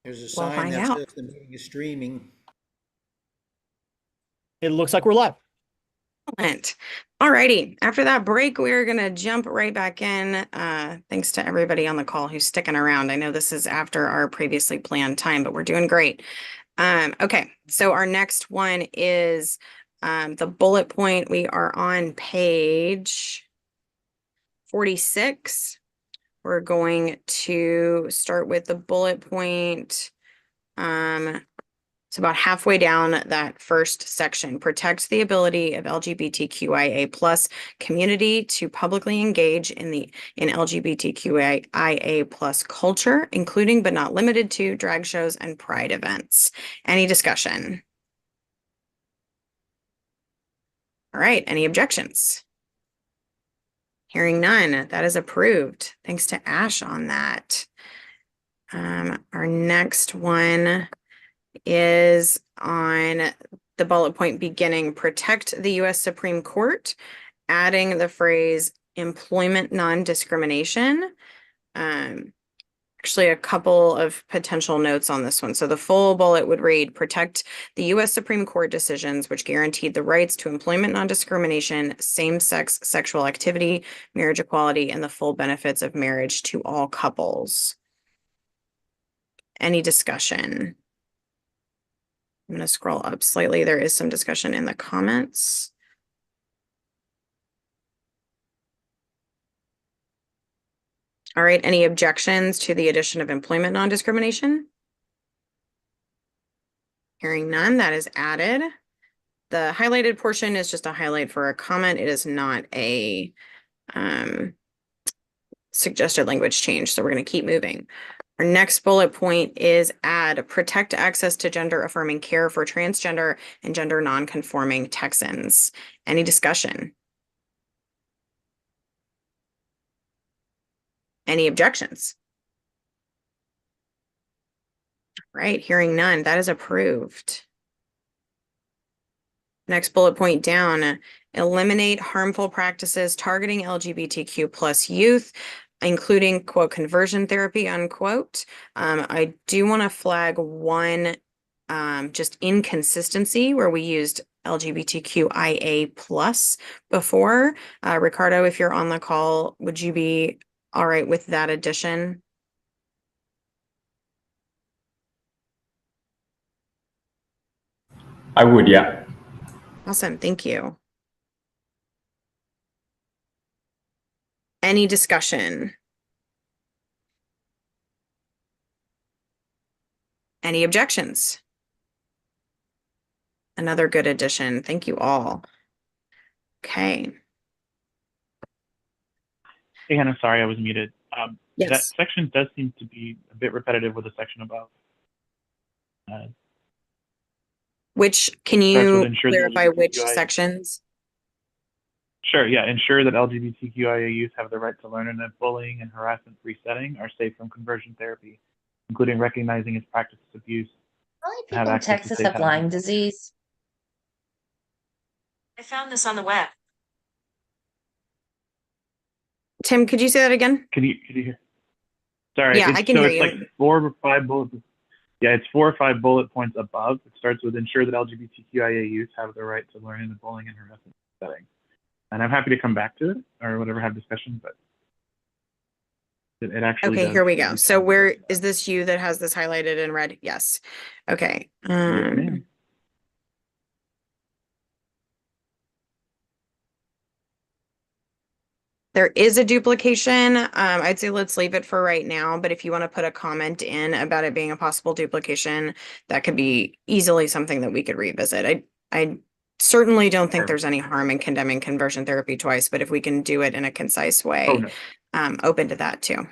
There's a We'll sign find that out. says the meeting is streaming. It looks like we're live. Excellent. Alrighty. After that break, we're gonna jump right back in. Thanks to everybody on the call who's sticking around. I know this is after our previously planned time, but we're doing great. Okay, so our next one is the bullet point. We are on page 46. We're going to start with the bullet point. It's about halfway down that first section. Protect the ability of LGBTQIA plus community to publicly engage in LGBTQIA plus culture, including but not limited to drag shows and pride events. Any discussion? All right, any objections? Hearing none, that is approved. Thanks to Ash on that. Our next one is on the bullet point beginning, protect the U.S. Supreme Court, adding the phrase employment non-discrimination. Actually, a couple of potential notes on this one. So the full bullet would read, protect the U.S. Supreme Court decisions which guaranteed the rights to employment non-discrimination, same-sex sexual activity, marriage equality, and the full benefits of marriage to all couples. Any discussion? I'm going to scroll up slightly. There is some discussion in the comments. All right, any objections to the addition of employment non-discrimination? Hearing none, that is added. The highlighted portion is just a highlight for a comment. It is not a suggested language change, so we're going to keep moving. Our next bullet point is add protect access to gender affirming care for transgender and gender non-conforming Texans. Any discussion? Any objections? Right, hearing none, that is approved. Next bullet point down, eliminate harmful practices targeting LGBTQ plus youth, including quote conversion therapy unquote. I do want to flag one just inconsistency where we used LGBTQIA plus before. Ricardo, if you're on the call, would you be all right with that addition? I would, yeah. Awesome, thank you. Any discussion? Any objections? Another good addition. Thank you all. Okay. Hey, Hannah, sorry I was muted. That Yes. section does seem to be a bit repetitive with the section above. Which, can Starts with you ensure that clarify which LGBTQIA. sections? Sure, yeah. Ensure that LGBTQIA youth have the right to learn in a bullying and harassment-free setting, are safe from conversion therapy, including recognizing its practices of abuse, How many and have people in access to Texas safe have housing. Lyme disease? I found this on the web. Tim, could you say that again? Could you hear? Sorry, Yeah, I can hear it's you. like 4 or 5 bullets. Yeah, it's 4 or 5 bullet points above. It starts with ensure that LGBTQIA youth have the right to learn in a bullying and harassment setting. And I'm happy to come back to it or whatever, have discussion, but it actually Okay, does here we go. reach So out. where is this you that has this highlighted in red? Yes. Okay. Yes, ma'am. There is a duplication. I'd say let's leave it for right now, but if you want to put a comment in about it being a possible duplication, that could be easily something that we could revisit. I certainly don't think there's any harm in condemning conversion therapy twice, but if we can do it in a concise way, Oh, no. Open to that too.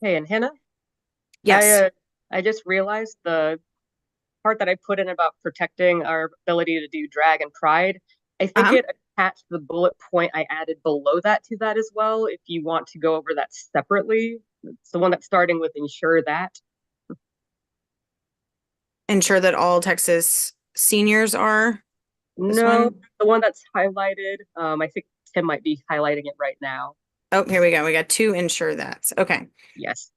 Hey, and Hannah, Yes. I just realized the part that I put in about protecting our ability to do drag and pride. I think it attached the bullet point I added below that to that as well. If you want to go over that separately, it's the one that's starting with ensure that. Ensure that all Texas seniors are. No, the one that's highlighted. I think Tim might be highlighting it right now. Oh, here we go. We got 2 ensure that's. Okay. Yes.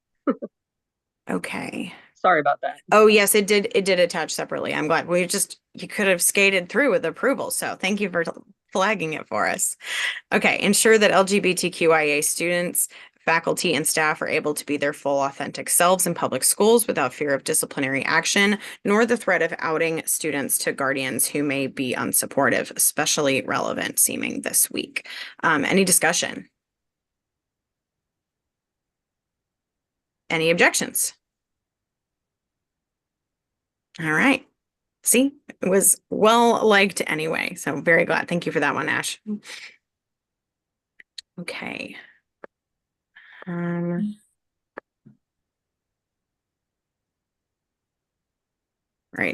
Okay. Sorry about that. Oh, yes, it did attach separately. I'm glad. You could have skated through with approval. So thank you for flagging it for us. Okay, ensure that LGBTQIA students, faculty, and staff are able to be their full authentic selves in public schools without fear of disciplinary action, nor the threat of outing students to guardians who may be unsupportive, especially relevant seeming this week. Any discussion? Any objections? All right. See, it was well liked anyway. So very glad. Thank you for that one, Ash. Okay. Right.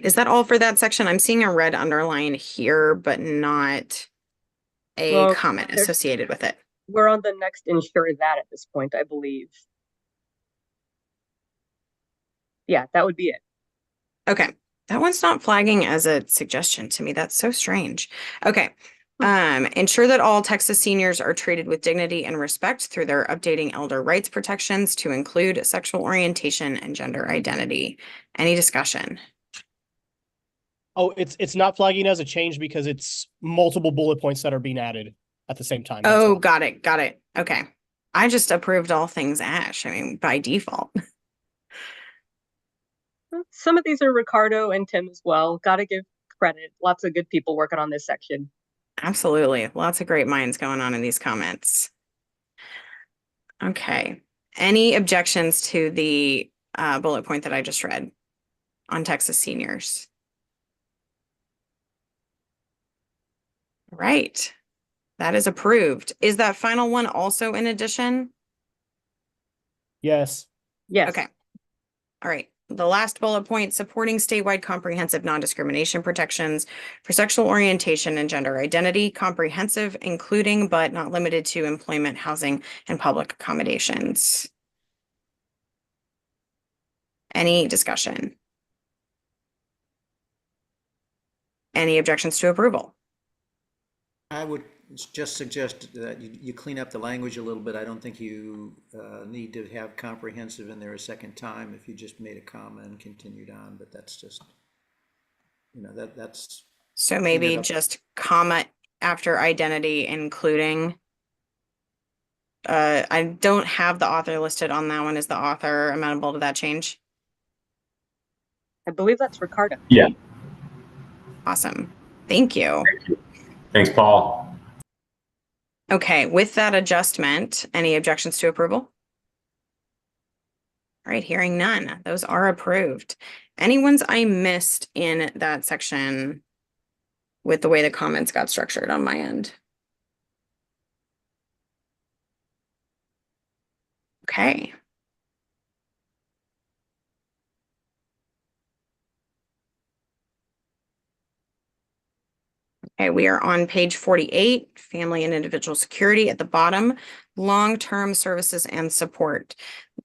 Is that all for that section? I'm seeing a red underline here, but not a Well, comment associated with it. we're on the next ensure that at this point, I believe. Yeah, that would be it. Okay. That one's not flagging as a suggestion to me. That's so strange. Okay. Ensure that all Texas seniors are treated with dignity and respect through their updating elder rights protections to include sexual orientation and gender identity. Any discussion? Oh, it's not flagging as a change because it's multiple bullet points that are being added at the same time. Oh, got it. Got it. Okay. I just approved all things Ash. I mean, by default. Some of these are Ricardo and Tim as well. Got to give credit. Lots of good people working on this section. Absolutely. Lots of great minds going on in these comments. Okay. Any objections to the bullet point that I just read on Texas seniors? Right. That is approved. Is that final one also in addition? Yes. Yes. Okay. All right. The last bullet point, supporting statewide comprehensive non-discrimination protections for sexual orientation and gender identity, comprehensive, including but not limited to employment, housing, and public accommodations. Any discussion? Any objections to approval? I would just suggest that you clean up the language a little bit. I don't think you need to have comprehensive in there a second time if you just made a comma and continued on, but that's just, that's. So maybe just comma after identity, including. I don't have the author listed on that one. Is the author amenable to that change? I believe that's Ricardo. Yeah. Awesome. Thank you. Thanks, Paul. Okay, with that adjustment, any objections to approval? All right, hearing none. Those are approved. Any ones I missed in that section with the way the comments got structured on my end? Okay. Okay, we are on page 48, family and individual security at the bottom, long-term services and support.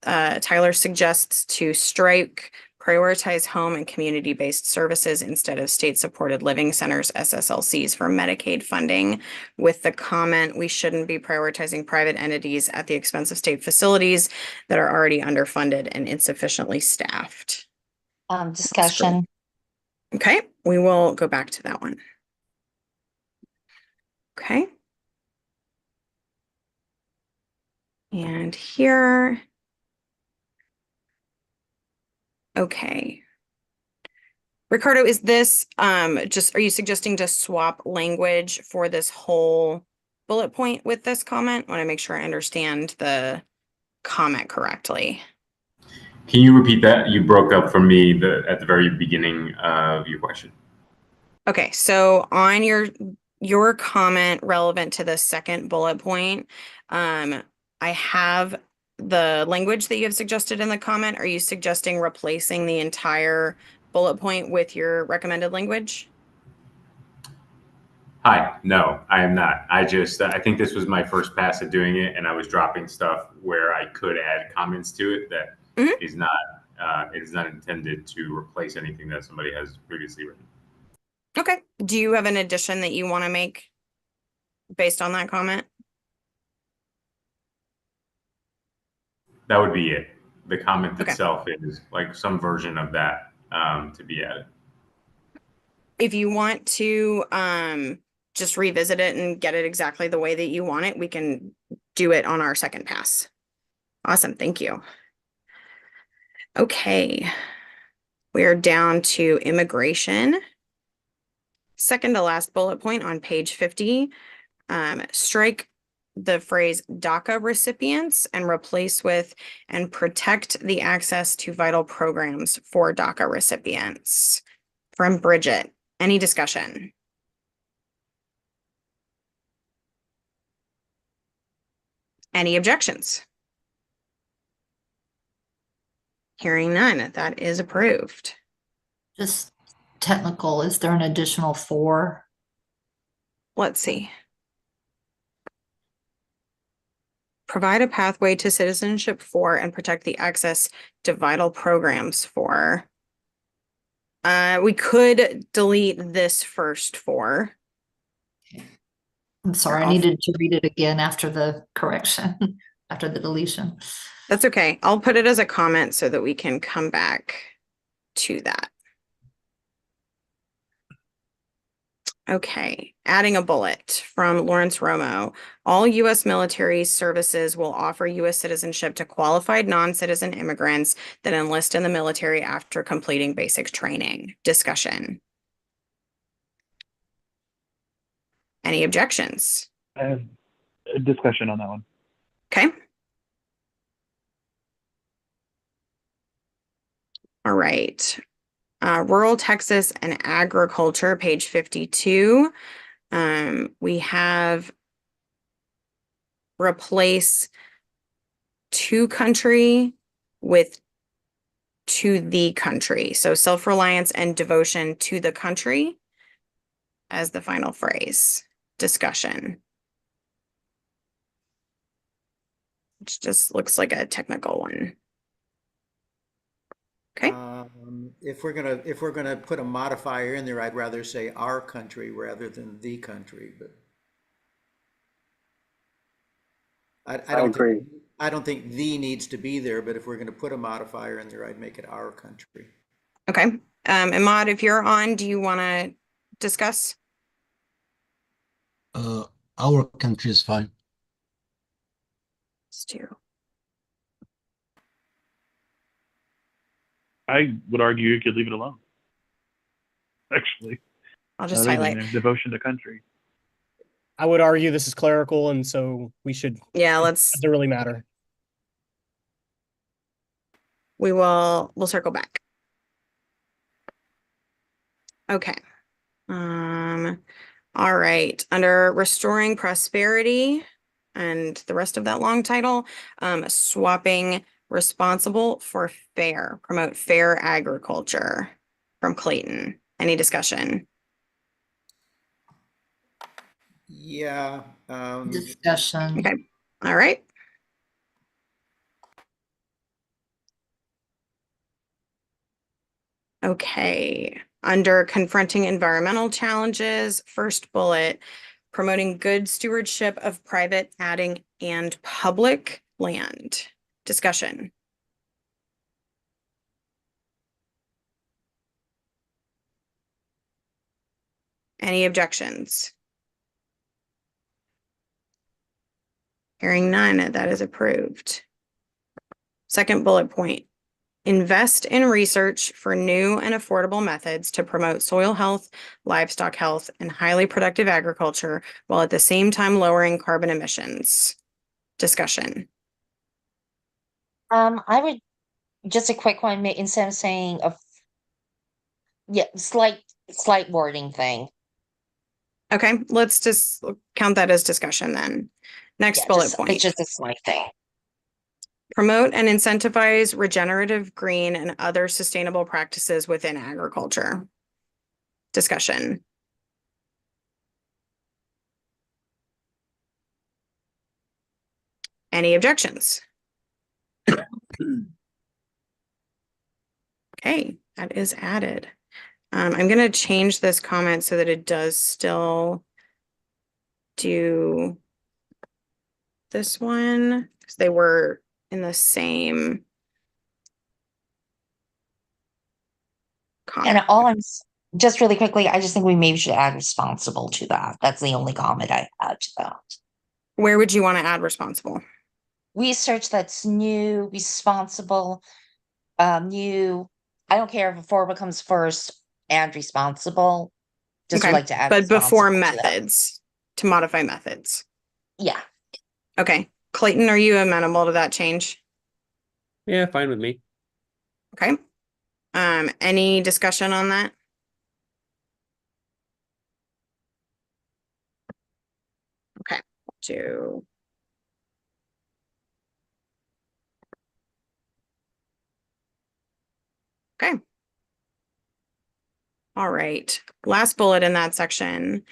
Tyler suggests to strike prioritize home and community-based services instead of state-supported living centers, SSLCs, for Medicaid funding, with the comment, we shouldn't be prioritizing private entities at the expense of state facilities that are already underfunded and insufficiently staffed. Discussion. Okay, we will go back to that one. Okay. And here. Okay. Ricardo, is this just, are you suggesting to swap language for this whole bullet point with this comment? I want to make sure I understand the comment correctly. Can you repeat that? You broke up for me at the very beginning of your question. Okay, so on your comment relevant to the second bullet point, I have the language that you have suggested in the comment. Are you suggesting replacing the entire bullet point with your recommended language? Hi, no, I am not. I think this was my first pass at doing it, and I was dropping stuff where I could add comments to it that is not, it is not intended to replace anything that somebody has previously written. Okay. Do you have an addition that you want to make based on that comment? That would be it. the comment Okay. itself is like some version of that to be added. If you want to just revisit it and get it exactly the way that you want it, we can do it on our second pass. Awesome, thank you. Okay. We are down to immigration. Second to last bullet point on page 50. Strike the phrase DACA recipients and replace with and protect the access to vital programs for DACA recipients. From Bridget. Any discussion? Any objections? Hearing none, that is approved. Just technical, is there an additional 4? Let's see. Provide a pathway to citizenship for and protect the access to vital programs for. We could delete this first 4. I'm sorry, I I'll- needed to read it again after the correction, after the deletion. That's okay. I'll put it as a comment so that we can come back to that. Okay, adding a bullet from Lawrence Romo. All U.S. military services will offer U.S. citizenship to qualified non-citizen immigrants that enlist in the military after completing basic training. Discussion. Any objections? I have a discussion on that one. Okay. All right. Rural Texas and agriculture, page 52. We have replace to country with to the country. So self-reliance and devotion to the country as the final phrase. Discussion. Which just looks like a technical one. Okay. If we're gonna put a modifier in there, I'd rather say our country rather than the country, but I don't agree. think, I don't think the needs to be there, but if we're gonna put a modifier in there, I'd make it our country. Okay. Ahmad, if you're on, do you want to discuss? Our country is fine. Stu. I would argue you could leave it alone. Actually, I'll just leave it in highlight. there. Devotion to country. I would argue this is clerical, and so we should, Yeah, it doesn't really matter. we'll circle back. Okay. All right. Under restoring prosperity and the rest of that long title, swapping responsible for fair, promote fair agriculture from Clayton. Any discussion? Yeah. Discussion. Okay. All right. Okay. Under confronting environmental challenges, first bullet, promoting good stewardship of private, adding, and public land. Discussion. Any objections? Hearing none, that is approved. Second bullet point. Invest in research for new and affordable methods to promote soil health, livestock health, and highly productive agriculture while at the same time lowering carbon emissions. Discussion. I would, just a quick one, instead of saying slight wording thing. Okay, let's just count that as discussion then. Next Yeah, bullet point. It's just a slight thing. Promote and incentivize regenerative, green, and other sustainable practices within agriculture. Discussion. Any objections? Okay, that is added. I'm going to change this comment so that it does still do this one because they were in the same comment. Just really quickly, I just think we maybe should add responsible to that. That's the only comment I add to that. Where would you want to add responsible? Research that's new, responsible, new. I don't care if a four becomes first and responsible. Just would Okay, like to add but before responsible to that. methods, to modify methods. Yeah. Okay, Clayton, are you amenable to that change? Yeah, fine with me. Okay. Any discussion on that? Okay, to okay. All right. Last bullet in that section.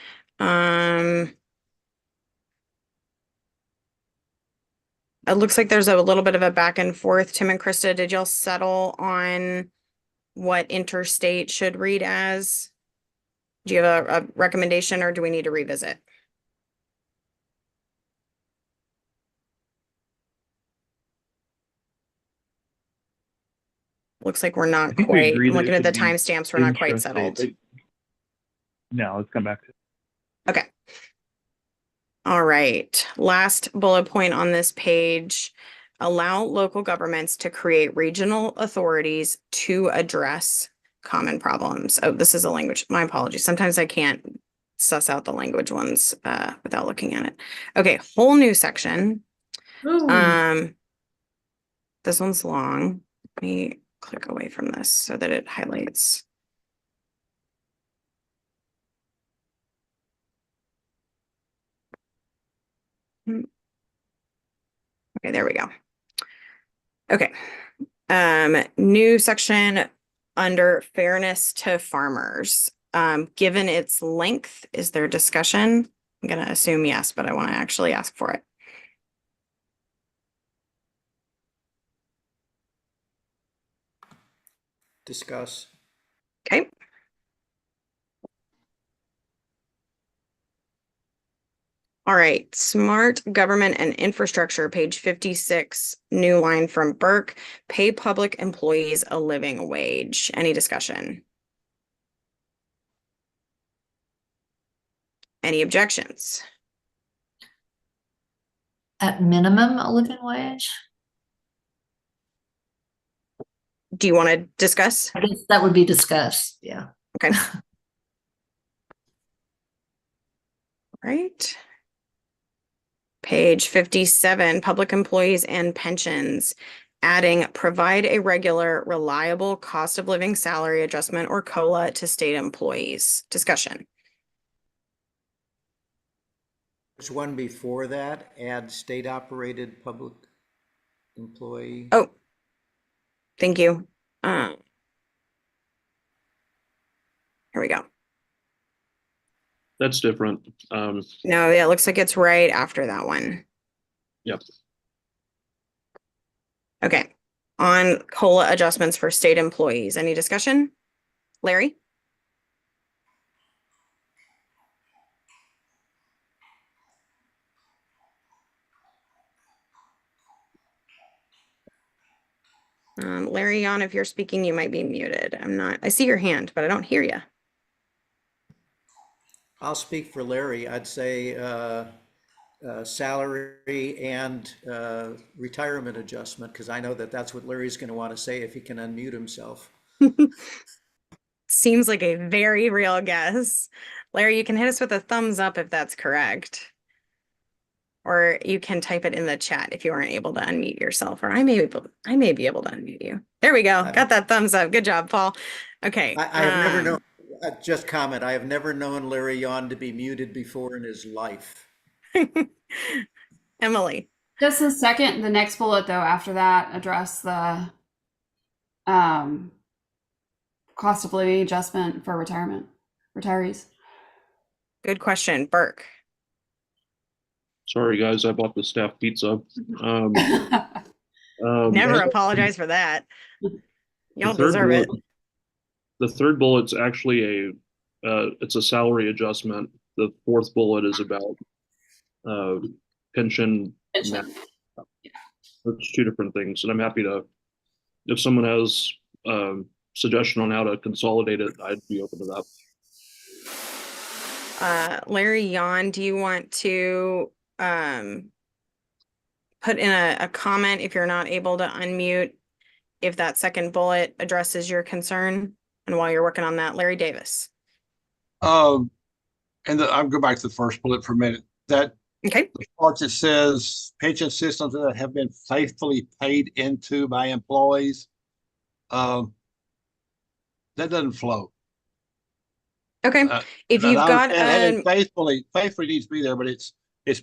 It looks like there's a little bit of a back and forth. Tim and Krista, did y'all settle on what interstate should read as? Do you have a recommendation or do we need to revisit? Looks like we're I not think we quite, agree I'm that it looking at the should be timestamps, we're not quite intrastate. settled. No, let's come back to it. Okay. All right, last bullet point on this page. Allow local governments to create regional authorities to address common problems. Oh, this is a language, my apologies. Sometimes I can't suss out the language ones without looking at it. Okay, whole new section. This one's long. Let me click away from this so that it highlights. Okay, there we go. Okay. New section under fairness to farmers. Given its length, is there discussion? I'm gonna assume yes, but I want to actually ask for it. Discuss. Okay. All right, smart government and infrastructure, page 56, new line from Burke, pay public employees a living wage. Any discussion? Any objections? At minimum, a living wage. Do you want to discuss? I guess that would be discussed. Yeah. Okay. Right. Page 57, public employees and pensions, adding provide a regular, reliable cost of living salary adjustment or COLA to state employees. Discussion. There's one before that, add state-operated public employee. Oh, thank you. Here we go. That's different. No, yeah, it looks like it's right after that one. Yep. Okay. On COLA adjustments for state employees. Any discussion? Larry? Larry, on if you're speaking, you might be muted. I see your hand, but I don't hear you. I'll speak for Larry. I'd say salary and retirement adjustment, because I know that that's what Larry's going to want to say if he can unmute himself. Seems like a very real guess. Larry, you can hit us with a thumbs up if that's correct. Or you can type it in the chat if you aren't able to unmute yourself, or I may be able to unmute you. There we go. Got that thumbs up. Good job, Paul. Okay. I have never known, just comment, I have never known Larry Yon to be muted before in his life. Emily. Just a second, the next bullet though, after that, address the cost of living adjustment for retirees. Good question, Burke. Sorry, guys, I bought the staff pizza. Never apologize for that. Y'all The third deserve it. bullet- The third bullet's actually it's a salary adjustment. The fourth bullet is about pension. Pension. It's two different things, and I'm happy to, if someone has suggestion on how to consolidate it, I'd be open to that. Larry, Jan, do you want to put in a comment if you're not able to unmute, if that second bullet addresses your concern? And while you're working on that, Larry Davis. And I'll go back to the first bullet for a minute. That Okay. the part that says pension systems that have been faithfully paid into by employees, that doesn't flow. Okay. If And you've I got understand faithfully needs to be there, but it's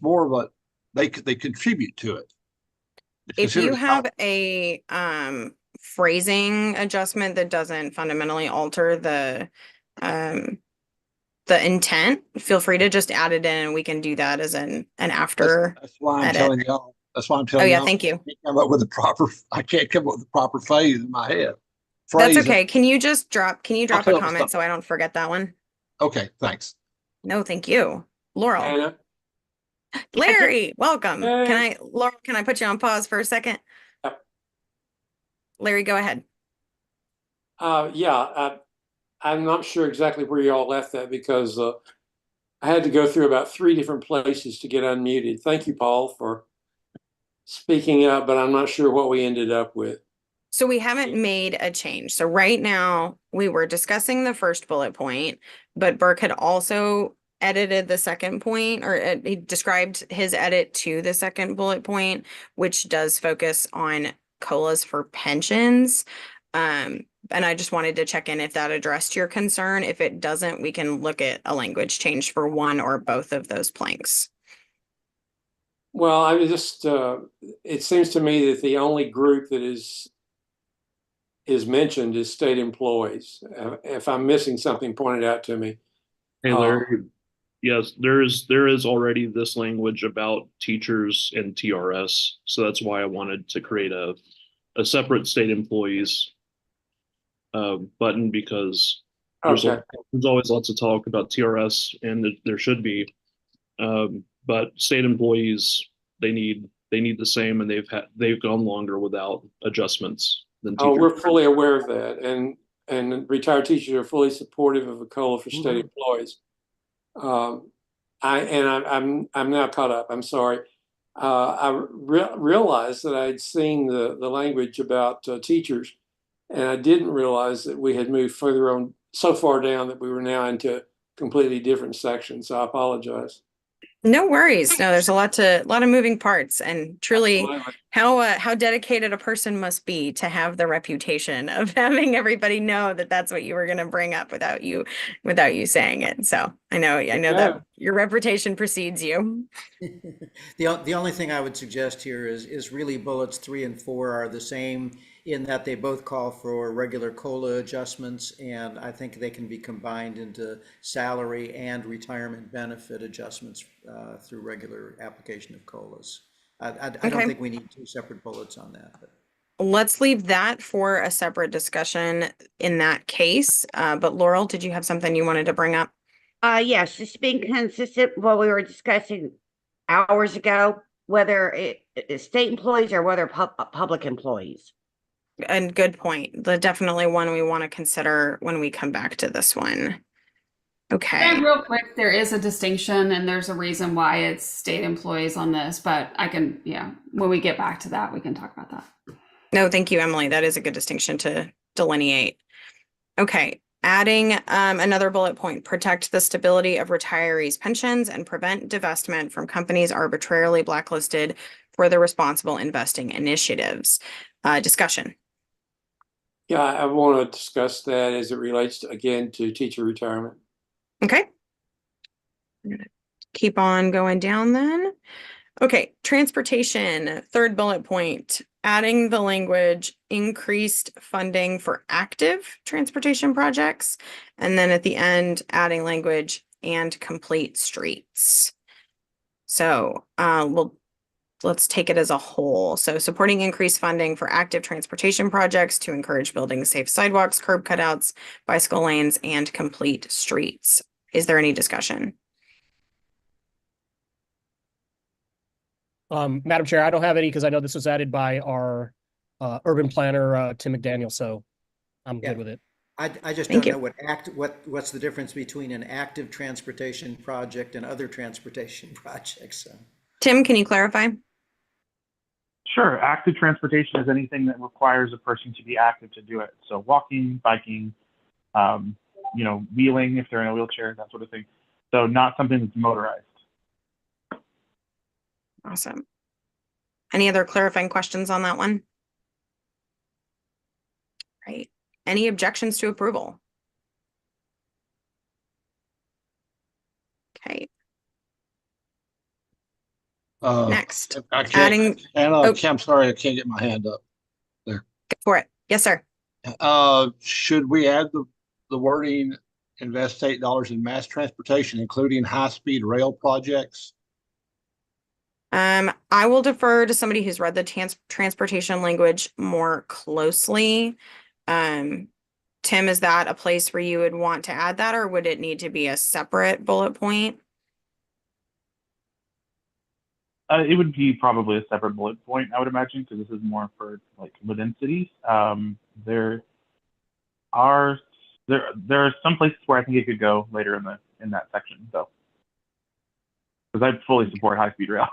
more of a they contribute to it. It's if you considered have a phrasing adjustment that doesn't fundamentally alter the intent, feel free to just add it in and we can do that as an after. That's why I'm edit. telling y'all. That's why I'm Oh telling yeah, y'all. thank you. I can't come up with the proper phrase in my head. That's Phrase. okay. Can you drop tell a you comment something. so I don't forget that one? Okay, thanks. No, thank you. Laurel. Anna, Larry, welcome. Hey. Laurel, can I put you on pause for a second? Yep. Larry, go ahead. I'm not sure exactly where y'all left that because I had to go through about 3 different places to get unmuted. Thank you, Paul, for speaking up, but I'm not sure what we ended up with. So we haven't made a change. So right now we were discussing the first bullet point, but Burke had also edited the second point, or he described his edit to the second bullet point, which does focus on COLAs for pensions. And I just wanted to check in if that addressed your concern. If it doesn't, we can look at a language change for one or both of those planks. Well, I just, it seems to me that the only group that is mentioned is state employees. If I'm missing something, point it out to me. Hey, Larry. Yes, there is already this language about teachers and TRS. So that's why I wanted to create a separate state employees button, because there's always lots of talk about TRS, and there should be. But state employees, they need the same, and they've gone longer without adjustmts than teachers. Oh, we're fully aware of that, and retired teachers are fully supportive of a COLA for state employees. I'm now caught up. I'm sorry. I realized that I'd seen the language about teachers, and I didn't realize that we had moved so far down that we were now into completely different sections. So I apologize. No worries. No, there's a lot of moving parts, and truly how dedicated a person must be to have the reputation of having everybody know that that's what you were going to bring up without you saying it. So I know that your reputation precedes you. The only thing I would suggest here is really bullets 3 and 4 are the same in that they both call for regular COLA adjustments, and I think they can be combined into salary and retirement benefit adjustments through regular application of COLAs. I don't think we need 2 separate bullets on that. But. Let's leave that for a separate discussion in that case. But Laurel, did you have something you wanted to bring up? Yes, just being consistent with what we were discussing hours ago, whether it is state employees or whether public employees. And good point. Definitely one we want to consider when we come back to this one. Okay. And real quick, there is a distinction, and there's a reason why it's state employees on this, but when we get back to that, we can talk about that. No, thank you, Emily. That is a good distinction to delineate. Okay. Adding another bullet point: protect the stability of retirees' pensions and prevent divestment from companies arbitrarily blacklisted for the responsible investing initiatives. Discussion. Yeah, I want to discuss that as it relates again to teacher retirement. Okay. I'm gonna keep on going down then. Okay, transportation, third bullet point, adding the language increased funding for active transportation projects. And then at the end, adding language and complete streets. So let's take it as a whole. So supporting increased funding for active transportation projects to encourage building safe sidewalks, curb cutouts, bicycle lanes, and complete streets. Is there any discussion? Madam Chair, I don't have any because I know this was added by our urban planner, Tim McDaniel. So I'm Yeah. good with it. I just Thank don't you. know what's the difference between an active transportation project and other transportation projects. So. Tim, can you clarify? Sure. Active transportation is anything that requires a person to be active to do it. So walking, biking, wheeling if they're in a wheelchair, that sort of thing. So not something that's motorized. Awesome. Any other clarifying questions on that one? Right. Any objections to approval? Okay, next. I can't, Adding, and oh, I'm sorry, I can't get my hand up. go for it. Yes, sir. Should we add the wording, invest $8 in mass transportation, including high-speed rail projects? I will defer to somebody who's read the transportation language more closely. Tim, is that a place where you would want to add that, or would it need to be a separate bullet point? It would be probably a separate bullet point, I would imagine, because this is more for like within cities. There are some places where I think it could go later in that section, though, because I fully support high-speed rail.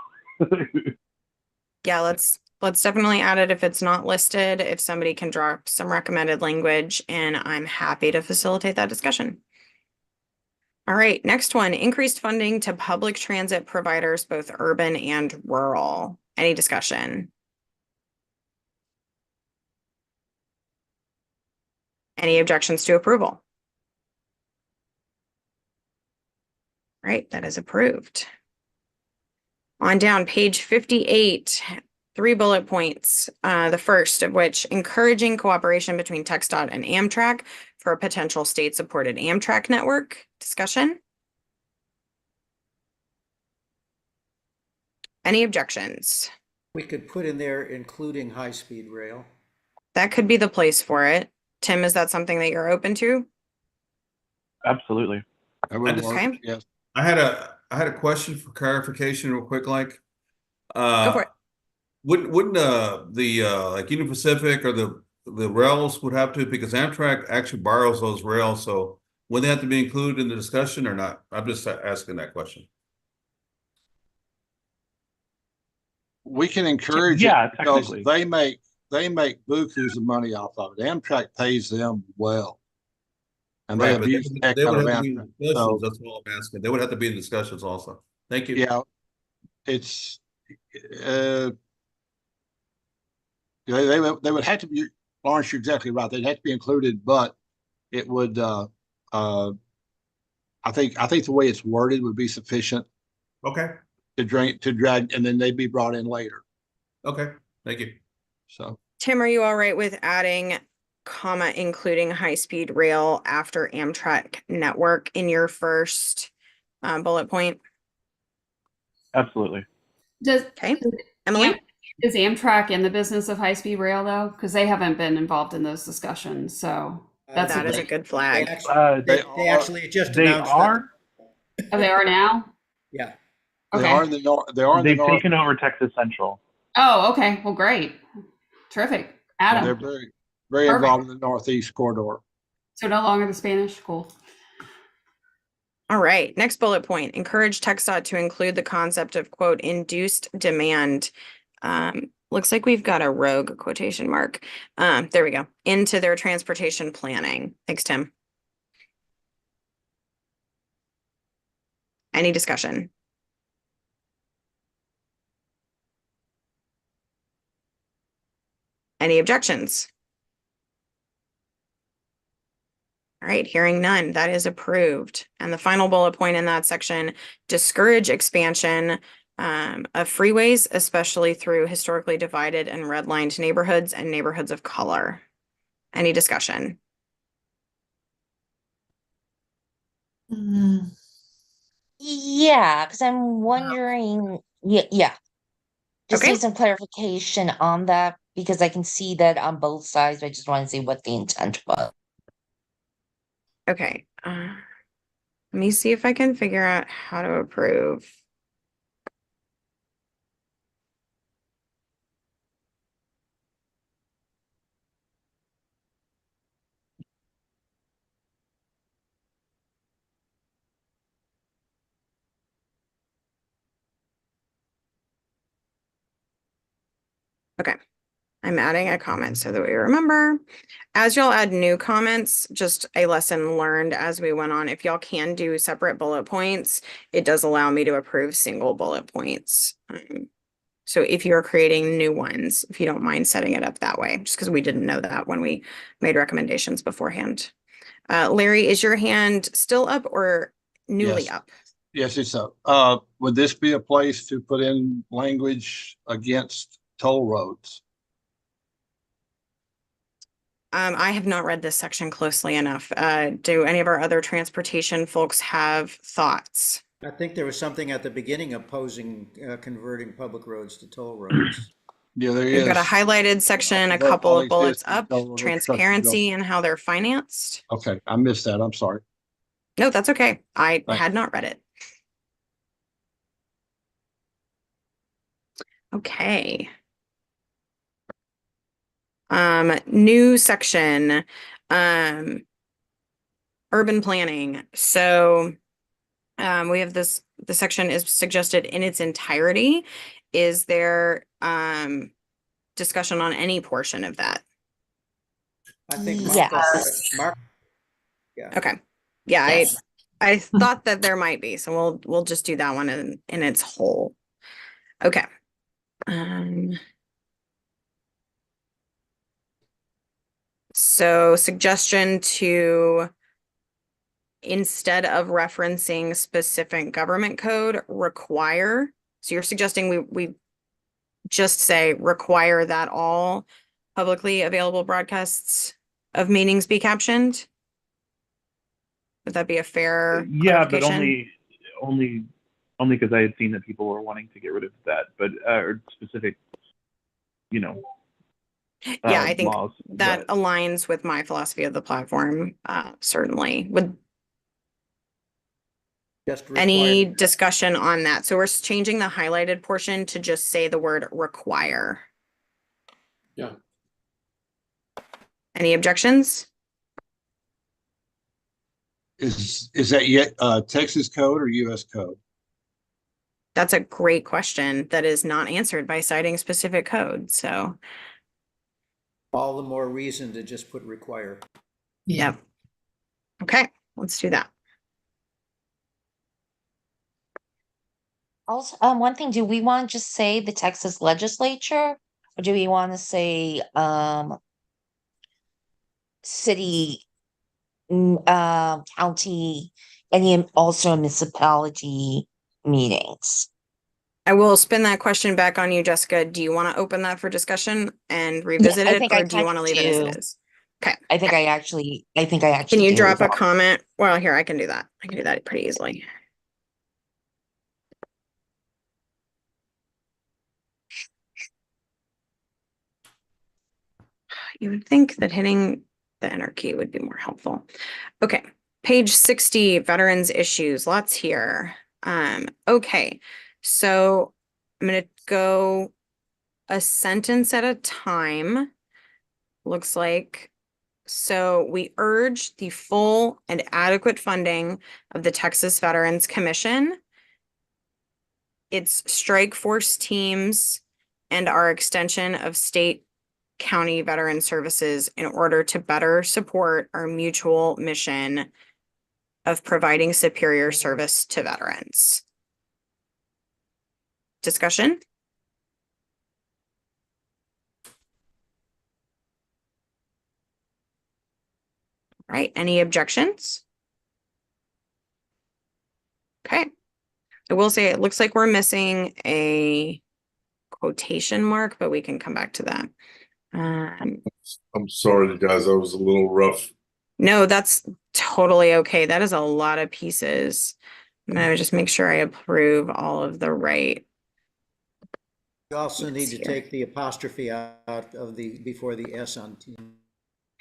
Yeah, let's definitely add it if it's not listed, if somebody can drop some recommended language, and I'm happy to facilitate that discussion. All right, next one, increased funding to public transit providers, both urban and rural. Any discussion? Any objections to approval? All right, that is approved. On down, page 58, 3 bullet points. The first of which, encouraging cooperation between TxDOT and Amtrak for a potential state-supported Amtrak network. Discussion? Any objections? We could put in there including high-speed rail. That could be the place for it. Tim, is that something that you're open to? Absolutely. That would work, Okay. yes. I had a question for clarification real quick, like, Go for it. wouldn't the like Union Pacific or the rails would have to, because Amtrak actually borrows those rails, so would they have to be included in the discussion or not? I'm just asking that question. We can encourage Yeah, it because technically. they make bukus of money off of it. Amtrak pays them well. And Right, they but abuse the heck they out would of have to be in Amtrak. discussions. So, That's all I'm asking. They would have to be in discussions also. Thank you. yeah, it's, they would have to be, Lawrence, you're exactly right. They'd have to be included, but it would, I think the way it's worded would be sufficient Okay. to drag, and then they'd be brought in later. Okay. Thank you. So, Tim, are you all right with adding comma including high-speed rail after Amtrak network in your first bullet point? Absolutely. Okay. Emily? Is Amtrak in the business of high-speed rail though? Because they haven't been involved in those discussions. So that's That is a good flag. They actually just They announced are. Oh, they are now? Yeah. they Okay. are in the north. They are in the They've north. taken over Texas Central. Oh, okay. Well, great. Terrific. Adam. They're very, very Perfect. involved in the Northeast corridor. So no longer the Spanish? Cool. All right, next bullet point, encourage TxDOT to include the concept of quote, induced demand. Looks like we've got a rogue quotation mark. There we go, into their transportation planning. Thanks, Tim. Any discussion? Any objections? All right, hearing none, that is approved. And the final bullet point in that section, discourage expansion of freeways, especially through historically divided and redlined neighborhoods and neighborhoods of color. Any discussion? Yeah, because I'm wondering, yeah. Just Okay. need some clarification on that because I can see that on both sides. I just want to see what the intent was. Okay. Let me see if I can figure out how to approve. Okay. I'm adding a comment so that we remember. As y'all add new comments, just a lesson learned as we went on. If y'all can do separate bullet points, it does allow me to approve single bullet points. So if you're creating new ones, if you don't mind setting it up that way, just because we didn't know that when we made recommendations beforehand. Larry, is your hand still up or newly Yes. up? Yes, it's up. Would this be a place to put in language against toll roads? I have not read this section closely enough. Do any of our other transportation folks have thoughts? I think there was something at the beginning opposing converting public roads to toll roads. Yeah, there We've got a is. highlighted section, a Convert couple all of bullets existing up, toll roads to transparency and how they're financed. Okay, I missed that. I'm sorry. No, that's okay. I Thanks. had not read it. Okay. New section, urban planning. So, we have this, the section is suggested in its entirety. Is there, discussion on any portion of that? I think Yes. Mark, yeah. Okay. Yeah, Yes. I thought that there might be, so we'll just do that one in its whole. Okay. So suggestion to, instead of referencing specific government code, require. So you're suggesting we just say require that all publicly available broadcasts of meetings be captioned? Would that be a fair Yeah, but clarification? only because I had seen that people were wanting to get rid of that, but or specific, you know, Yeah, I think laws. that but aligns with my philosophy of the platform, certainly. Would Just any required. discussion on that? So we're changing the highlighted portion to just say the word require. Yeah. Any objections? Is that yet Texas code or US code? That's a great question that is not answered by citing specific code, so. All the more reason to just put require. Yep. Okay, let's do that. Also, one thing, do we want to just say the Texas legislature, or do we want to say, city, county, and also municipality meetings? I will spin that question back on you, Jessica. Do you want to open that for discussion and revisit I it, think or I do you want to leave it as it do. is? Okay. I think I actually Can you do. drop a comment? Well, here, I can do that. I can do that pretty easily. You would think that hitting the enter key would be more helpful. Okay, page 60, veterans issues, lots here. Okay, so I'm gonna go a sentence at a time. Looks like. So we urge the full and adequate funding of the Texas Veterans Commission, its strike force teams, and our extension of state county veteran services in order to better support our mutual mission of providing superior service to veterans. Discussion? Right, any objections? Okay. I will say it looks like we're missing a quotation mark, but we can come back to that. I'm sorry, guys, I was a little rough. No, that's totally okay. That is a lot of pieces. I'm gonna just make sure I approve all of the right. You also need to here. take the apostrophe out of the, before the S on team.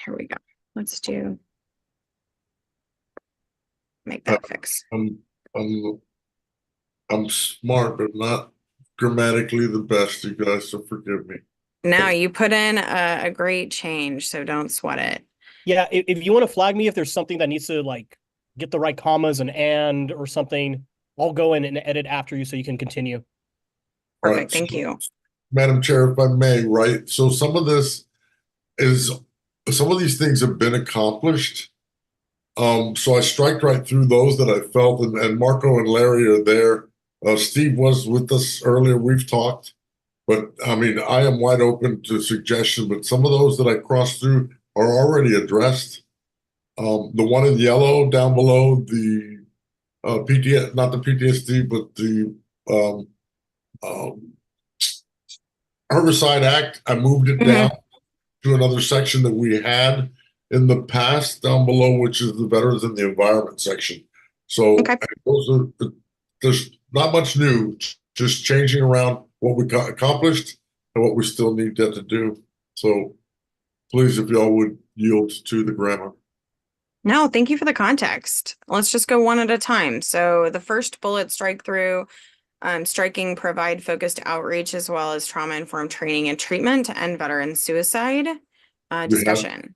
Here we go. Let's do. Make that fix. I'm smart, but not grammatically the best, you guys, so forgive me. Now you put in a great change, so don't sweat it. Yeah, if you want to flag me if there's something that needs to like get the right commas and or something, I'll go in and edit after you so you can continue. Perfect, thank you. Madam Chair, if I may, right? So some of these things have been accomplished. So I striked right through those that I felt, and Marco and Larry are there. Steve was with us earlier. We've talked, but I mean, I am wide open to suggestion, but some of those that I crossed through are already addressed. The one in yellow down below, the PTSD, not the PTSD, but the Herbicide Act, I moved it down to another section that we had in the past down below, which is the Veterans and the Environment section. So there's not much new, just changing around what we got accomplished and what we still need to do. So please, if y'all would yield to the grammar. No, thank you for the context. Let's just go one at a time. So the first bullet, strike through, striking provide focused outreach as well as trauma-informed training and treatment to end veteran suicide. Discussion.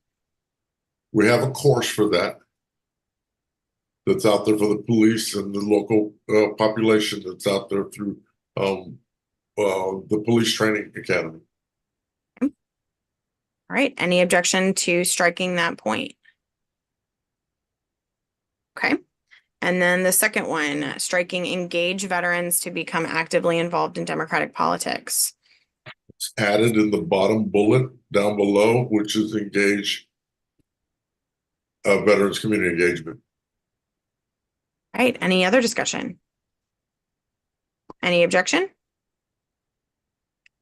We have a course for that that's out there for the police and the local population that's out there through the Police Training Academy. All right. Any objection to striking that point? Okay. And then the second one, striking engage veterans to become actively involved in democratic politics. It's added in the bottom bullet down below, which is engage veterans community engagement. All right. Any other discussion? Any objection?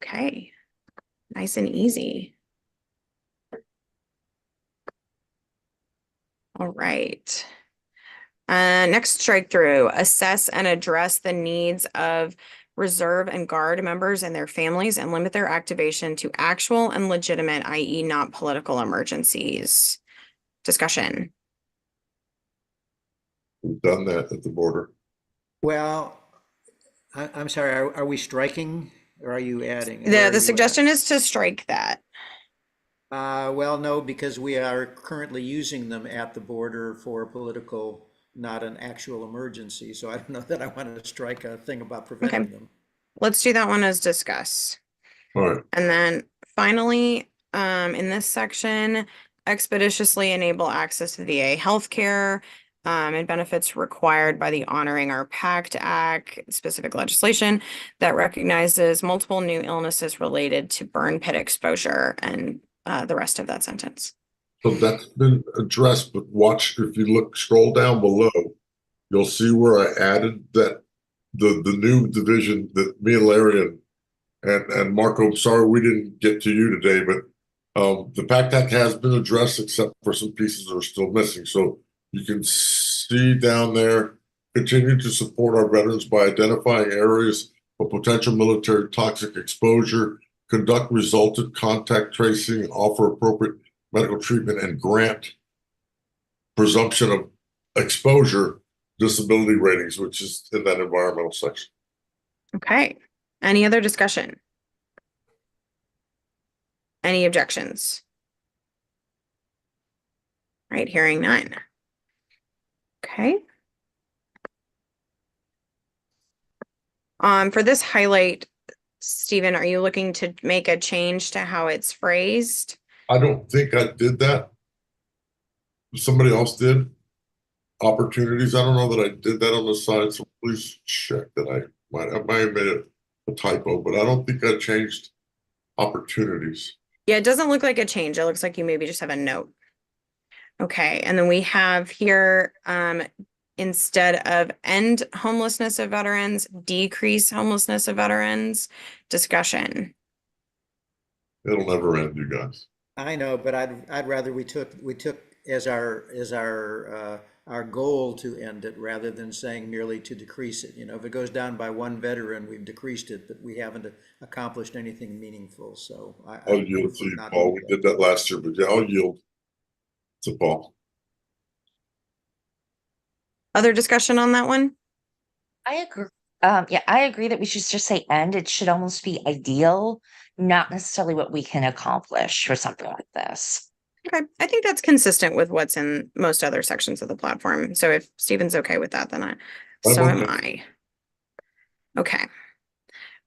Okay. Nice and easy. All right. Next strike through, assess and address the needs of reserve and guard members and their families and limit their activation to actual and legitimate, i.e. not political emergencies. Discussion. We've done that at the border. Well, I'm sorry, are we striking or are you adding? The suggestion is to strike that. Well, no, because we are currently using them at the border for political, not an actual emergency. So I don't know that I want to strike a thing about preventing them. Let's do that one as discuss. All right. And then finally, in this section, expeditiously enable access to VA healthcare and benefits required by the Honoring Our Pact Act, specific legislation that recognizes multiple new illnesses related to burn pit exposure, and the rest of that sentence. So that's been addressed, but watch, if you scroll down below, you'll see where I added that the new division that me and Larry and Marco, I'm sorry we didn't get to you today, but the PACT Act has been addressed except for some pieces that are still missing. So you can see down there, continue to support our veterans by identifying areas of potential military toxic exposure, conduct resultant contact tracing, offer appropriate medical treatment, and grant presumption of exposure disability ratings, which is in that environmental section. Okay. Any other discussion? Any objections? All right, hearing none. Okay. For this highlight, Stephen, are you looking to make a change to how it's phrased? I don't think I did that. Somebody else did. Opportunities. I don't know that I did that on the side, so please check that I might have made a typo, but I don't think I changed opportunities. Yeah, it doesn't look like a change. It looks like you maybe just have a note. Okay, and then we have here, instead of end homelessness of veterans, decrease homelessness of veterans. Discussion. It'll never end, you guys. I know, but I'd rather we took as our goal to end it rather than saying merely to decrease it. You know, if it goes down by one veteran, we've decreased it, but we haven't accomplished anything meaningful. So I'll yield to you, Paul. We did that last year, but yeah, I'll yield to Paul. Other discussion on that one? I agree. Yeah, I agree that we should just say end. It should almost be ideal, not necessarily what we can accomplish or something like this. Okay, I think that's consistent with what's in most other sections of the platform. So if Stephen's okay with that, then so am I. Okay.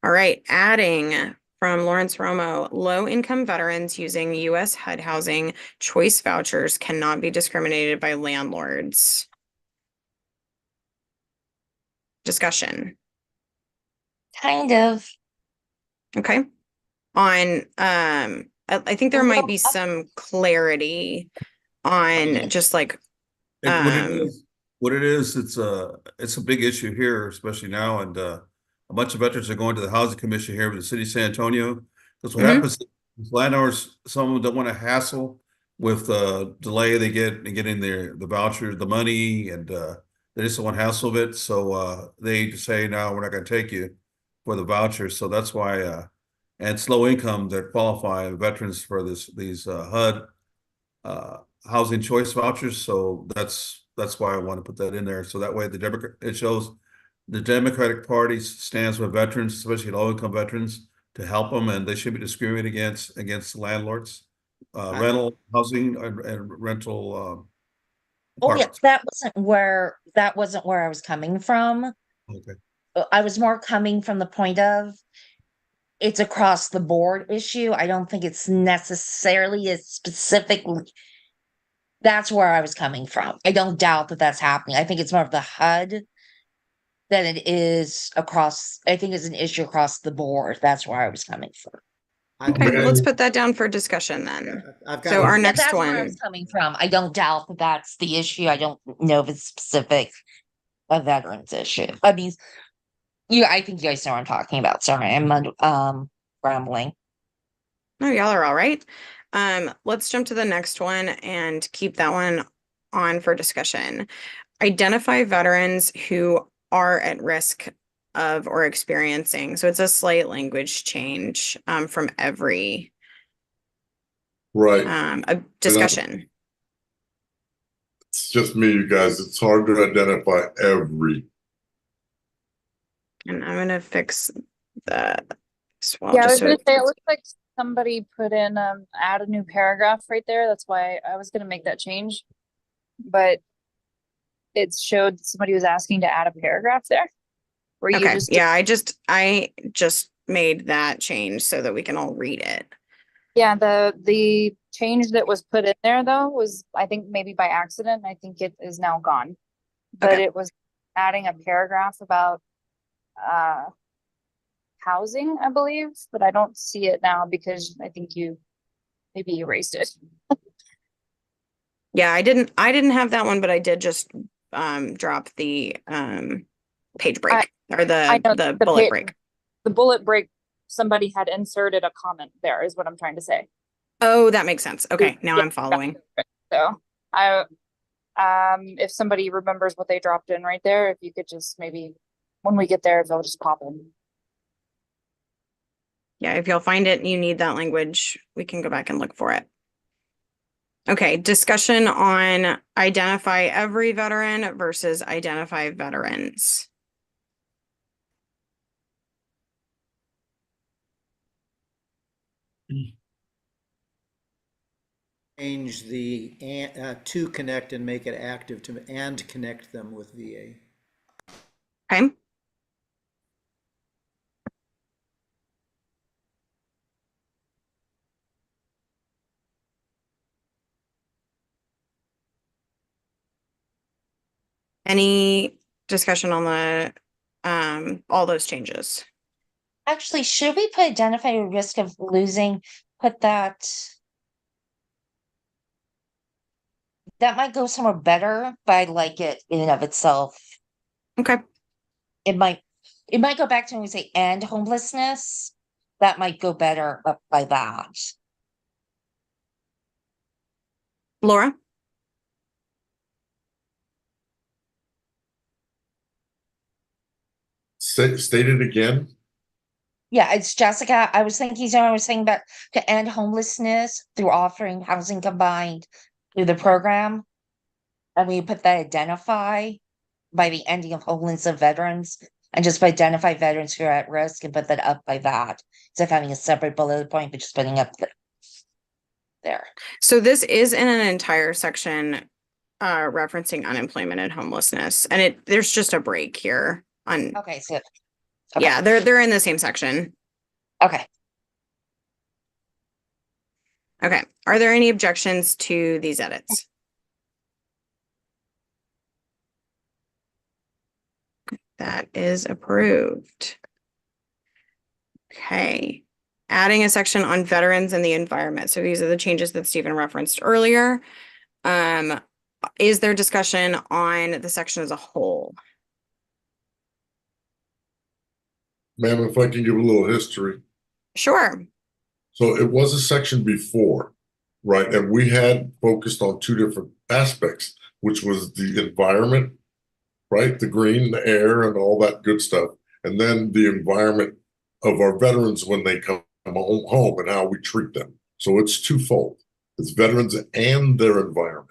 All right, adding from Lawrence Romo, low-income veterans using U.S. HUD housing choice vouchers cannot be discriminated by landlords. Discussion. Kind of. Okay. On, I think there might be some clarity on just like, What it is, it's a big issue here, especially now, and a bunch of veterans are going to the housing commission here with the city of San Antonio. Because what happens is landlords, some of them don't want to hassle with delay they get in getting the voucher, the money, and they just don't want hassle of it. So they just say, no, we're not going to take you for the voucher. So that's why, and it's low income that qualify veterans for these HUD housing choice vouchers. So that's why I want to put that in there. So that way it shows the Democratic Party stands with veterans, especially low-income veterans, to help them, and they should be discriminated against landlords, rental housing and rental. Oh yeah, that wasn't where I was coming from. Okay. I was more coming from the point of it's across the board issue. I don't think it's necessarily a specific. That's where I was coming from. I don't doubt that that's happening. I think it's more of the HUD than it is across. I think it's an issue across the board. That's where I was coming from. okay, let's put that down for discussion then. So our next that's one. where I was coming from. I don't doubt that that's the issue. I don't know if it's specific a veterans issue. I mean, I think you guys know what I'm talking about. Sorry, I'm rambling. No, y'all are all right. Let's jump to the next one and keep that one on for discussion. Identify veterans who are at risk of or experiencing. So it's a slight language change from every Right. a discussion. It's just me, you guys. It's hard to identify every. And I'm gonna fix that as well. Yeah, I was just so gonna say, it it's- looks like somebody put in, add a new paragraph right there. That's why I was gonna make that change. But it showed somebody was asking to add a paragraph there. Where you Okay, just yeah, I just made that change so that we can all read it. Yeah, the change that was put in there though was, I think maybe by accident. I think it is now gone. But Okay. it was adding a paragraph about housing, I believe, but I don't see it now because I think you maybe erased it. Yeah, I didn't have that one, but I did just drop the page break or I know the bullet pa- break. The bullet break, somebody had inserted a comment there is what I'm trying to say. Oh, that makes sense. Okay, now Yeah. I'm following. So if somebody remembers what they dropped in right there, if you could just maybe, when we get there, they'll just pop in. Yeah, if y'all find it and you need that language, we can go back and look for it. Okay, discussion on identify every veteran versus identify veterans. Change the to connect and make it active and connect them with VA. Okay. Any discussion on the all those changes? Actually, should we put identify a risk of losing? Put that. That might go somewhere better, but I like it in and of itself. Okay. It might go back to when we say and homelessness. That might go better up by that. Laura? State it again. Yeah, it's Jessica. I was thinking someone was saying about to end homelessness through offering housing combined through the program. And we put that identify by the ending of homelessness of veterans and just identify veterans who are at risk and put that up by that. Instead of having a separate bullet point, but just putting up there. So this is in an entire section referencing unemployment and homelessness. And there's just a break here on Okay, so yeah, they're in the same section. Okay. Okay, are there any objections to these edits? That is approved. Okay, adding a section on veterans and the environment. So these are the changes that Stephen referenced earlier. Is there discussion on the section as a whole? Ma'am, if I can give a little history. Sure. So it was a section before, right? And we had focused on two different aspects, which was the environment, right? The green, the air, and all that good stuff. And then the environment of our veterans when they come home and how we treat them. So it's twofold. It's veterans and their environment.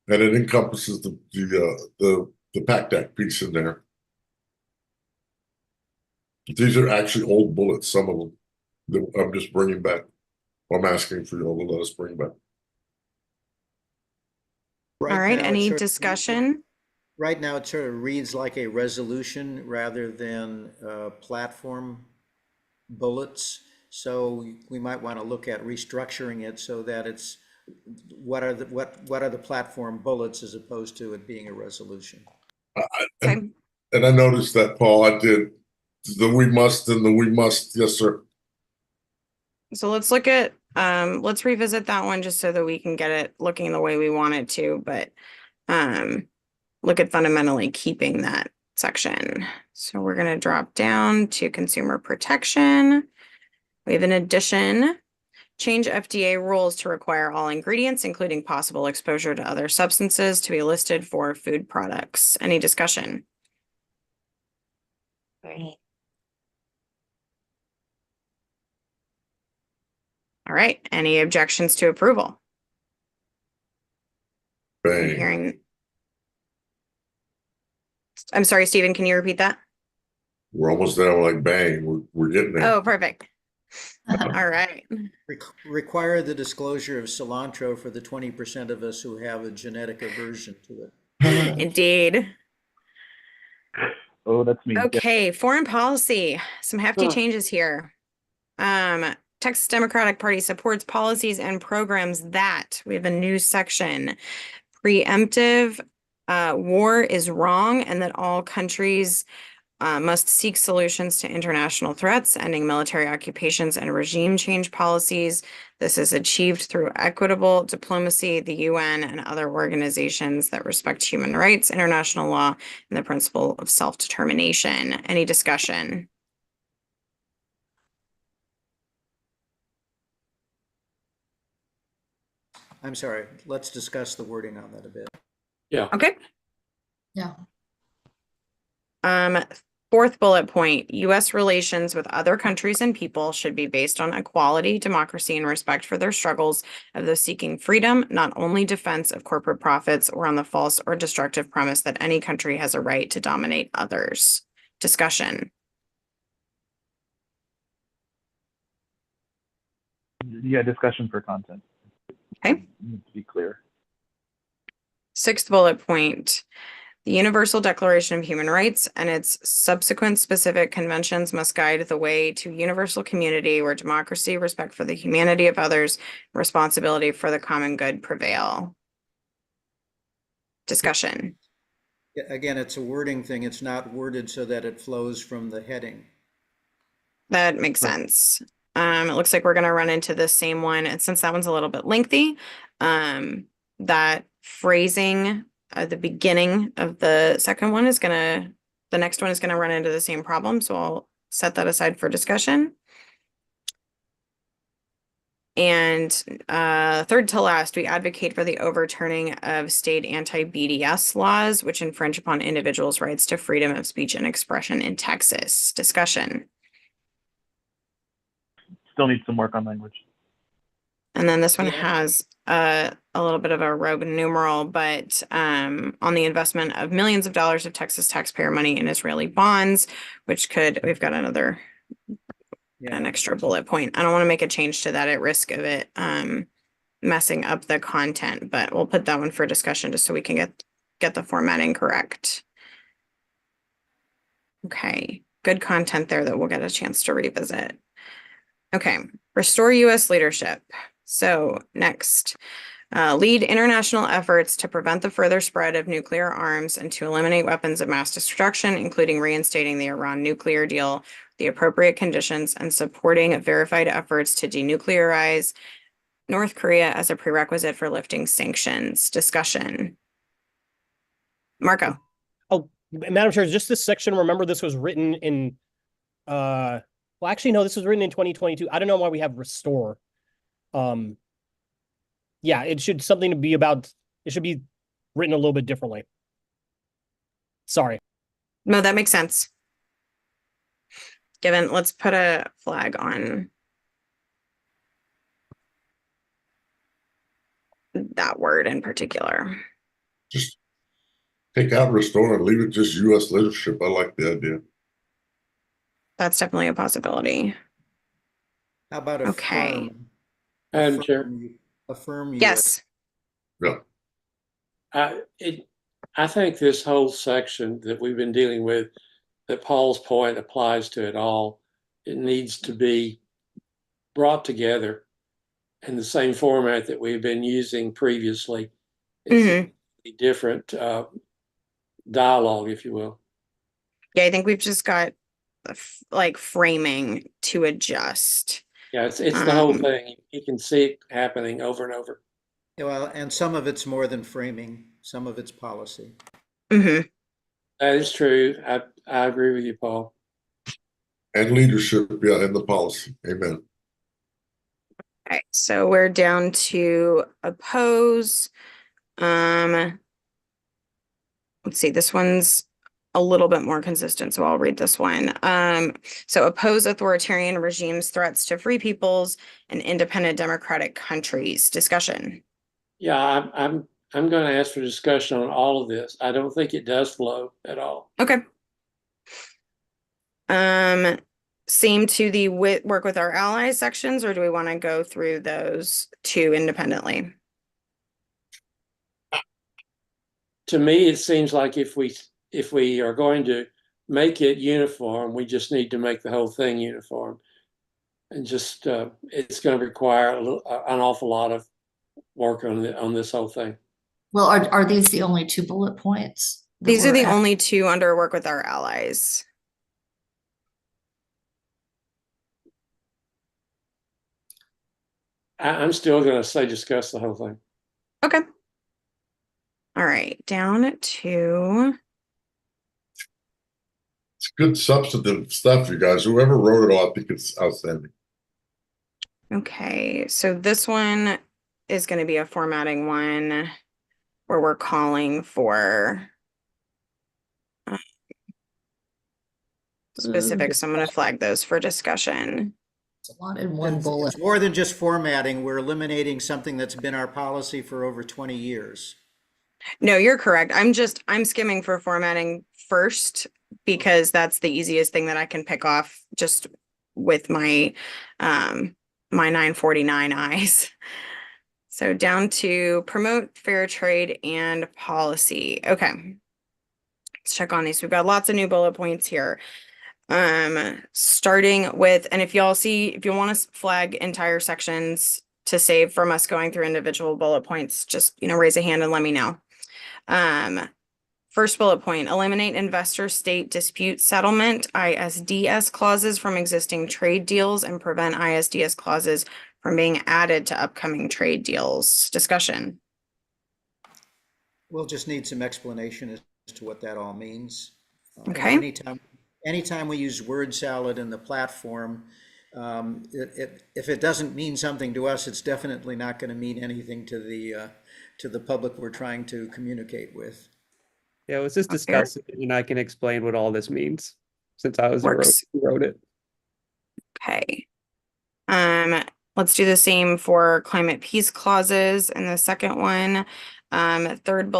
And it encompasses the PACT Act piece in there. These are actually old bullets, some of them that I'm just bringing back. I'm asking for you all to let us bring back. All right, now, any it sort of- discussion? Right now, it sort of reads like a resolution rather than platform bullets. So we might want to look at restructuring it so that it's what are the platform bullets as opposed to it being a resolution. And I noticed that, Paul, I did the we must and the we must. Yes, sir. So let's look at, let's revisit that one just so that we can get it looking the way we want it to, but look at fundamentally keeping that section. So we're going to drop down to consumer protection. We have an addition, change FDA rules to require all ingredients, including possible exposure to other substances, to be listed for food products. Any discussion? Great. All right, any objections to approval? I'm Bang. hearing. I'm sorry, Stephen, can you repeat that? We're almost there. We're like, bang, we're getting there. Oh, perfect. All right. Require the disclosure of cilantro for the 20% of us who have a genetic aversion to it. Indeed. Oh, that's me. Okay, foreign policy, some hefty changes here. Texas Democratic Party supports policies and programs that, we have a new section, preemptive war is wrong, and that all countries must seek solutions to international threats, ending military occupations and regime change policies. This is achieved through equitable diplomacy, the UN, and other organizations that respect human rights, international law, and the principle of self-determination. Any discussion? I'm sorry, let's discuss the wording on that a bit. Yeah. Okay. Yeah. Fourth bullet point, U.S. relations with other countries and people should be based on equality, democracy, and respect for their struggles of those seeking freedom, not only defense of corporate profits or on the false or destructive premise that any country has a right to dominate others. Discussion. Yeah, discussion for content. Okay. Needs to be clear. Sixth bullet point, the Universal Declaration of Human Rights and its subsequent specific conventions must guide the way to universal community where democracy, respect for the humanity of others, responsibility for the common good prevail. Discussion. Again, it's a wording thing. It's not worded so that it flows from the heading. That makes sense. It looks like we're going to run into the same one. And since that one's a little bit lengthy, that phrasing at the beginning of the second one is the next one is going to run into the same problem. So I'll set that aside for discussion. And third to last, we advocate for the overturning of state anti-BDS laws, which infringe upon individuals' rights to freedom of speech and expression in Texas. Discussion. Still need some work on language. And then this one has a little bit of a rogue numeral, but on the investment of millions of dollars of Texas taxpayer money in Israeli bonds, which we've got an extra bullet point. I don't want to make a change to that at risk of it messing up the content, but we'll put that one for discussion just so we can get the formatting correct. Okay, good content there that we'll get a chance to revisit. Okay, restore U.S. leadership. So next, lead international efforts to prevent the further spread of nuclear arms and to eliminate weapons of mass destruction, including reinstating the Iran nuclear deal, the appropriate conditions, and supporting verified efforts to denuclearize North Korea as a prerequisite for lifting sanctions. Discussion. Marco. Oh, Madam Chair, just this section, remember this was written in, well, actually, no, this was written in 2022. I don't know why we have restore. Yeah, it should something to be about, it should be written a little bit differently. Sorry. No, that makes sense. Given, let's put a flag on that word in particular. Just take out restore and leave it just U.S. leadership. I like the idea. That's definitely a possibility. How about Okay. Madam Chair. Affirm US. Yes. Yeah. I think this whole section that we've been dealing with, that Paul's point applies to it all. It needs to be brought together in the same format that we've been using previously. It's a different dialogue, if you will. Yeah, I think we've just got like framing to adjust. Yeah, it's the whole thing. You can see it happening over and over. Yeah, well, and some of it's more than framing, some of it's policy. That is true. I agree with you, Paul. And leadership, yeah, and the policy. Amen. Okay, so we're down to oppose. Let's see, this one's a little bit more consistent, so I'll read this one. So oppose authoritarian regimes' threats to free peoples and independent democratic countries. Discussion. Yeah, I'm going to ask for discussion on all of this. I don't think it does flow at all. Okay. Same to the work with our allies sections, or do we want to go through those two independently? To me, it seems like if we are going to make it uniform, we just need to make the whole thing uniform, and just it's going to require an awful lot of work on this whole thing. Well, are these the only 2 bullet points? These are the only 2 under work with our allies. I'm still going to say discuss the whole thing. Okay. All right, down to. It's good substantive stuff, you guys. Whoever wrote it all, I think it's outstanding. Okay, so this one is going to be a formatting one where we're calling for specifics. I'm going to flag those for discussion. It's a lot in one bullet. It's more than just formatting. We're eliminating something that's been our policy for over 20 years. No, you're correct. I'm skimming for formatting first because that's the easiest thing that I can pick off just with my my 949 eyes. So down to promote fair trade and policy. Okay. Let's check on these. We've got lots of new bullet points here. Starting with, and if you want to flag entire sections to save from us going through individual bullet points, just, raise a hand and let me know. First bullet point, eliminate investor state dispute settlement, ISDS clauses from existing trade deals and prevent ISDS clauses from being added to upcoming trade deals. Discussion. We'll just need some explanation as to what that all means. Okay. Anytime we use word salad in the platform, if it doesn't mean something to us, it's definitely not going to mean anything to the public we're trying to communicate with. Yeah, let's just discuss it, and I can explain what all this means, since I was the who wrote it. Okay. Let's do the same for climate peace clauses. And the second one, third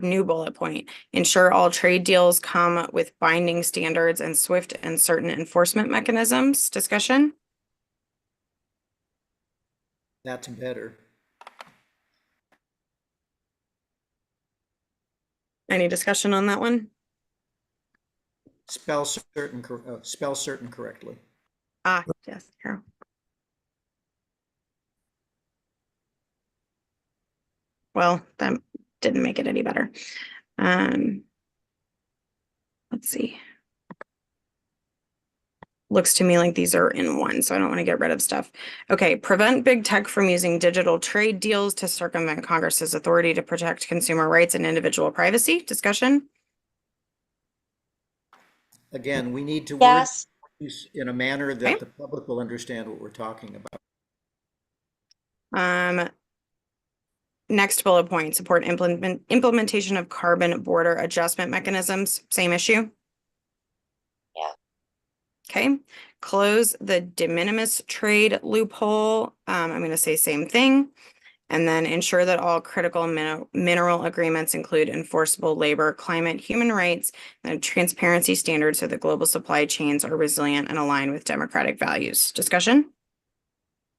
new bullet point, ensure all trade deals come with binding standards and swift and certain enforcement mechanisms. Discussion. That's better. Any discussion on that one? Spell certain correctly. Ah, yes, Carol. Well, that didn't make it any better. Let's see. Looks to me like these are in one, so I don't want to get rid of stuff. Okay, prevent big tech from using digital trade deals to circumvent Congress's authority to protect consumer rights and individual privacy. Discussion? Again, we need to word Yes. these in a manner that the public will understand what we're talking about. Next bullet point, support implementation of carbon border adjustment mechanisms. Same issue. Yeah. Okay, close the de minimis trade loophole. I'm going to say same thing. And then ensure that all critical mineral agreements include enforceable labor, climate, human rights, and transparency standards so that global supply chains are resilient and aligned with democratic values. Discussion?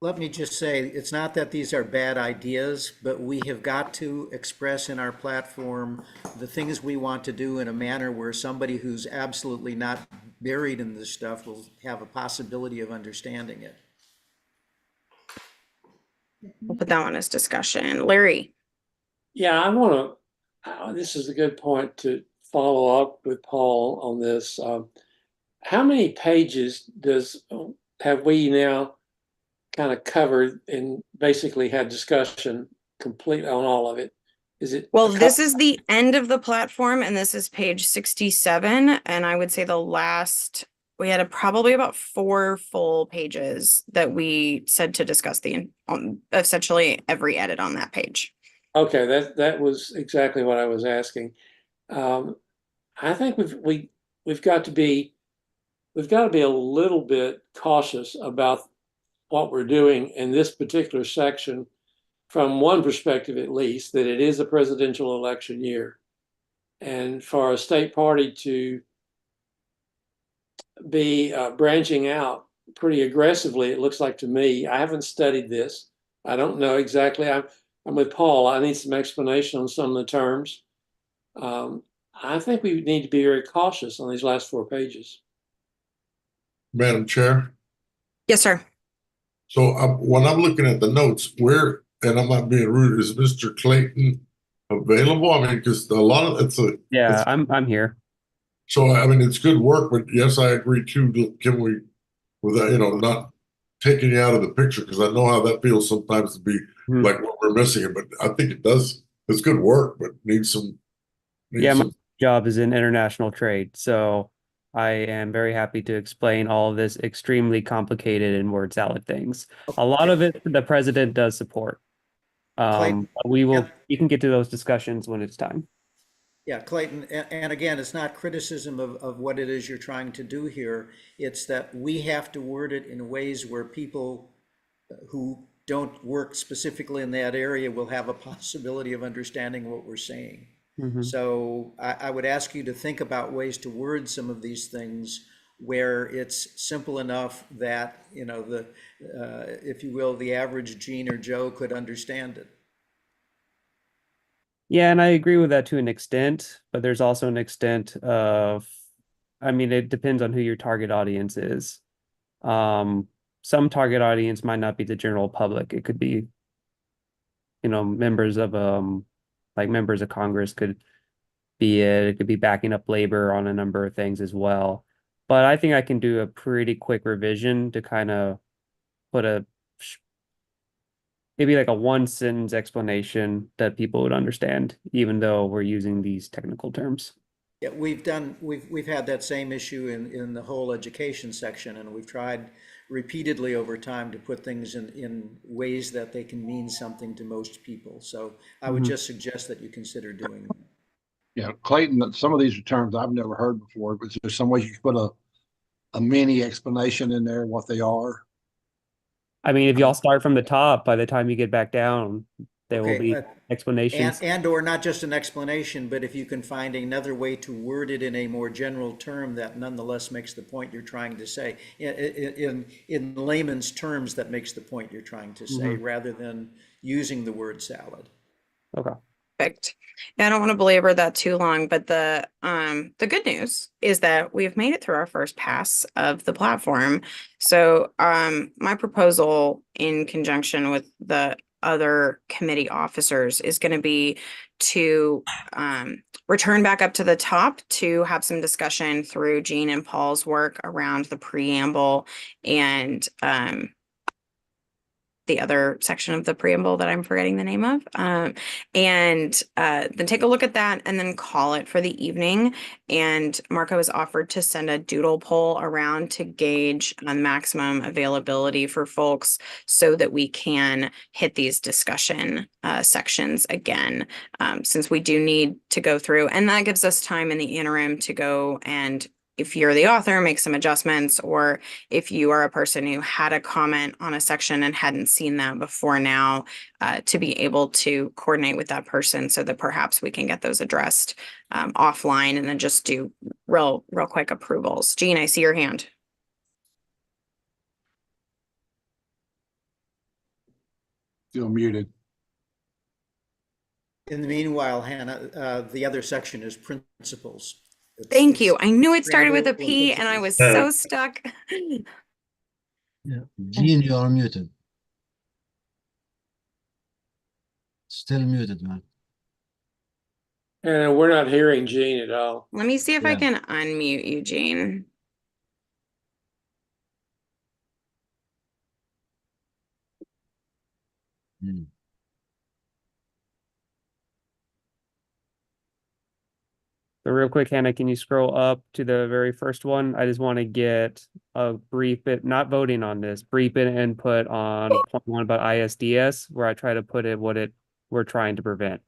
Let me just say, it's not that these are bad ideas, but we have got to express in our platform the things we want to do in a manner where somebody who's absolutely not buried in this stuff will have a possibility of understanding it. We'll put that one as discussion. Larry? Yeah, I want to, this is a good point to follow up with Paul on this. How many pages have we now kind of covered and basically had discussion complete on all of it? Is it? Well, this is the end of the platform, and this is page 67. And I would say the last, we had probably about 4 full pages that we said to discuss essentially every edit on that page. Okay, that was exactly what I was asking. I think we've got to be a little bit cautious about what we're doing in this particular section, from one perspective at least, that it is a presidential election year. And for a state party to be branching out pretty aggressively, it looks like to me. I haven't studied this. I don't know exactly. I'm with Paul. I need some explanation on some of the terms. I think we need to be very cautious on these last 4 pages. Madam Chair. Yes, sir. So when I'm looking at the notes, where, and I'm not being rude, is Mr. Clayton available? I mean, because a lot of I'm here. So I mean, it's good work, but yes, I agree too. Can we, without not taking you out of the picture, because I know how that feels sometimes to be like what we're missing it, but I think it does. It's good work, but needs some. My job is in international trade, so I am very happy to explain all of this extremely complicated and word salad things. A lot of it the president does support. Clayton, you can get to those discussions when it's time. Yeah, Clayton, and again, it's not criticism of what it is you're trying to do here. It's that we have to word it in ways where people who don't work specifically in that area will have a possibility of understanding what we're saying. So I would ask you to think about ways to word some of these things where it's simple enough that, if you will, the average Gene or Joe could understand it. Yeah, and I agree with that to an extent, but there's also an extent of, I mean, it depends on who your target audience is. Some target audience might not be the general public. It could be, members of members of Congress could be it. It could be backing up labor on a number of things as well. But I think I can do a pretty quick revision to kind of put maybe like a 1-sentence explanation that people would understand, even though we're using these technical terms. Yeah, we've had that same issue in the whole education section, and we've tried repeatedly over time to put things in ways that they can mean something to most people. So I would just suggest that you consider doing that. Yeah, Clayton, some of these are terms I've never heard before, but there's some way you can put a mini explanation in there what they are. I mean, if y'all start from the top, by the time you get back down, there will be explanations. And or not just an explanation, but if you can find another way to word it in a more general term that nonetheless makes the point you're trying to say, in layman's terms that makes the point you're trying to say, rather than using the word salad. Okay. Perfect. I don't want to belabor that too long, but the good news is that we've made it through our first pass of the platform. So my proposal in conjunction with the other committee officers is going to be to return back up to the top to have some discussion through Jean and Paul's work around the preamble and the other section of the preamble that I'm forgetting the name of. Then take a look at that and then call it for the evening. And Marco has offered to send a doodle poll around to gauge maximum availability for folks so that we can hit these discussion sections again, since we do need to go through. And that gives us time in the interim to go and, if you're the author, make some adjustments, or if you are a person who had a comment on a section and hadn't seen that before now, to be able to coordinate with that person so that perhaps we can get those addressed offline and then just do real quick approvals. Jean, I see your hand. Still muted. In the meanwhile, Hannah, the other section is principles. Thank you. I knew it started with a preamble P and I was so stuck. Yeah. Gene, you are muted. Still muted, man. And we're not hearing Jean at all. Let me see if I Yeah. can unmute you, Jean. Hmm. So real quick, Hannah, can you scroll up to the very first one? I just want to get a brief bit, not voting on this, brief bit input on point one about ISDS, where I try to put it what we're trying to prevent.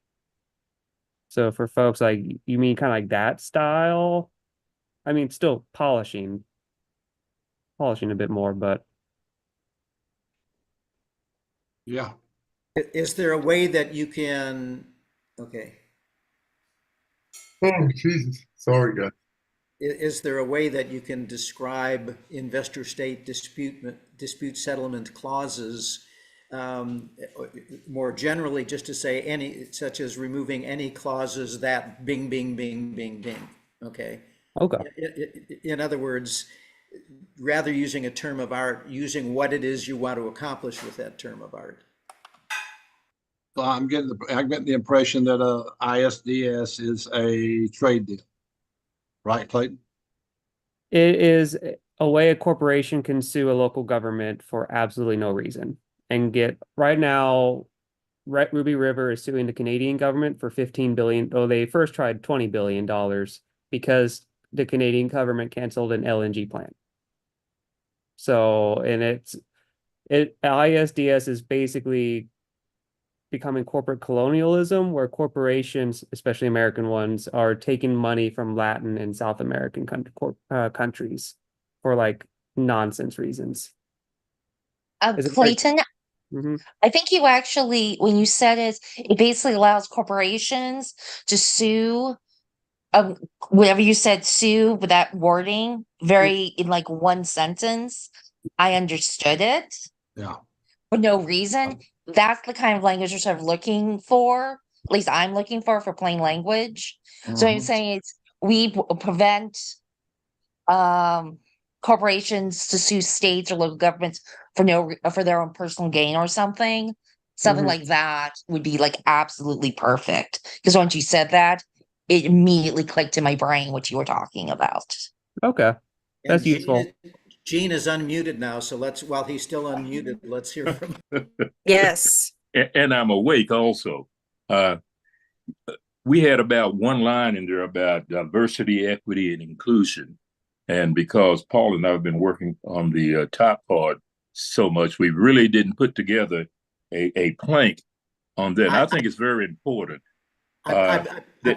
So for folks like, you mean kind of like that style? I mean, still polishing a bit more, but Yeah. Is there a way that you can, okay. Oh, Jesus. Sorry, guys. Is there a way that you can describe investor state dispute settlement clauses more generally, just to say any, such as removing any clauses that bing, bing, bing, bing, bing, okay? okay. In other words, rather using a term of art, using what it is you want to accomplish with that term of art. So I'm getting the impression that ISDS is a trade deal. Right, Clayton? It is a way a corporation can sue a local government for absolutely no reason and get, right now, Ruby River is suing the Canadian government for $15 billion. Oh, they first tried $20 billion because the Canadian government canceled an LNG plant. So, and ISDS is basically becoming corporate colonialism, where corporations, especially American ones, are taking money from Latin and South American countries for like nonsense reasons. Clayton, Mm-hmm. I think you actually, when you said it basically allows corporations to sue, whatever you said, sue with that wording, very in like one sentence. I understood it. Yeah. For no reason. That's the kind of language we're sort of looking for. At least I'm looking for plain language. So I'm saying it's we prevent corporations to sue states or local governments for their own personal gain or something. Something like that would be like absolutely perfect. Because once you said that, it immediately clicked in my brain what you were talking about. Okay, that's useful. Gene is unmuted now, so while he's still unmuted, let's hear from him. Yes. And I'm awake also. We had about one line in there about diversity, equity, and inclusion. And because Paul and I have been working on the top part so much, we really didn't put together a plank on that. And I think it's very important. I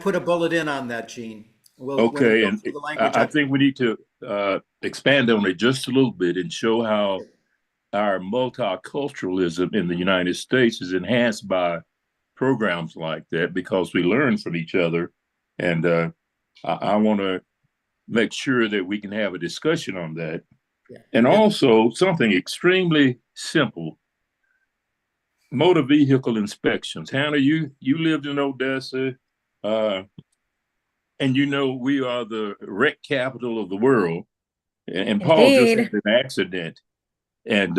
put a bullet in on that, Gene. Okay, and I think we need to expand on it just a little bit and show how our multiculturalism in the United States is enhanced by programs like that, because we learn from each other. And I want to make sure that we can have a discussion on that. Yeah. And also something extremely simple: motor vehicle inspections. Hannah, you lived in Odessa. And you know, we are the wreck capital of the world. And Paul just had an accident. And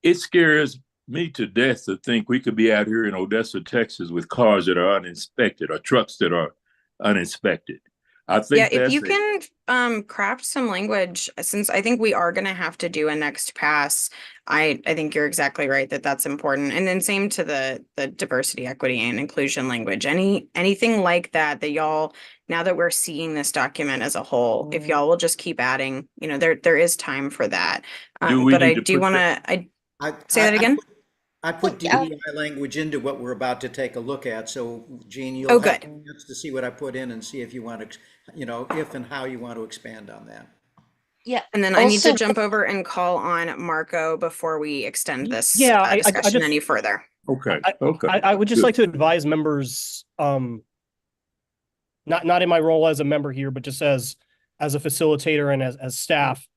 it scares me to death to think we could be out here in Odessa, Texas with cars that are uninspected or trucks that are uninspected. I think Yeah, if that's you can craft some language, since I think we are going to have to do a next pass. I think you're exactly right that that's important. And then same to the diversity, equity, and inclusion language. Anything like that y'all, now that we're seeing this document as a whole, if y'all will just keep adding, there is time for that. Do we But I need to do put want that- to say that again. I put Yeah. DEI language into what we're about to take a look at, so Jean, Oh, you'll have good. a chance to see what I put in and see if you want to, if and how you want to expand on that. Yeah. And then I need to Also, jump over and call on Marco before we extend this Yeah, I discussion just- any further. Okay. I- Okay. I would just Good. like to advise members, not in my role as a member here, but just as a facilitator and as staff.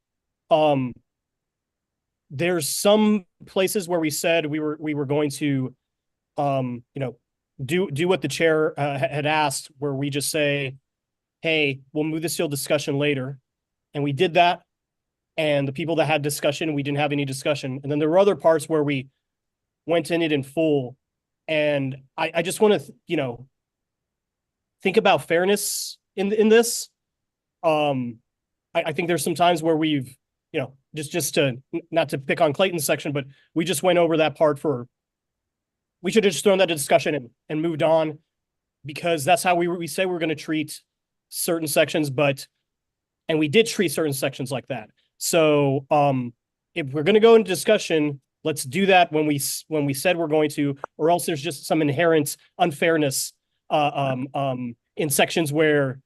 There's some places where we said we were going to, do what the chair had asked, where we just say, hey, we'll move this till discussion later. And we did that. And the people that had discussion, we didn't have any discussion. And then there were other parts where we went in it in full. And I just want to, think about fairness in this. I think there's some times where we've, just to not to pick on Clayton's section, but we just went over that part we should have just thrown that to discussion and moved on, because that's how we say we're going to treat certain sections, and we did treat certain sections like that. So if we're going to go into discussion, let's do that when we said we're going to, or else there's just some inherent unfairness in sections where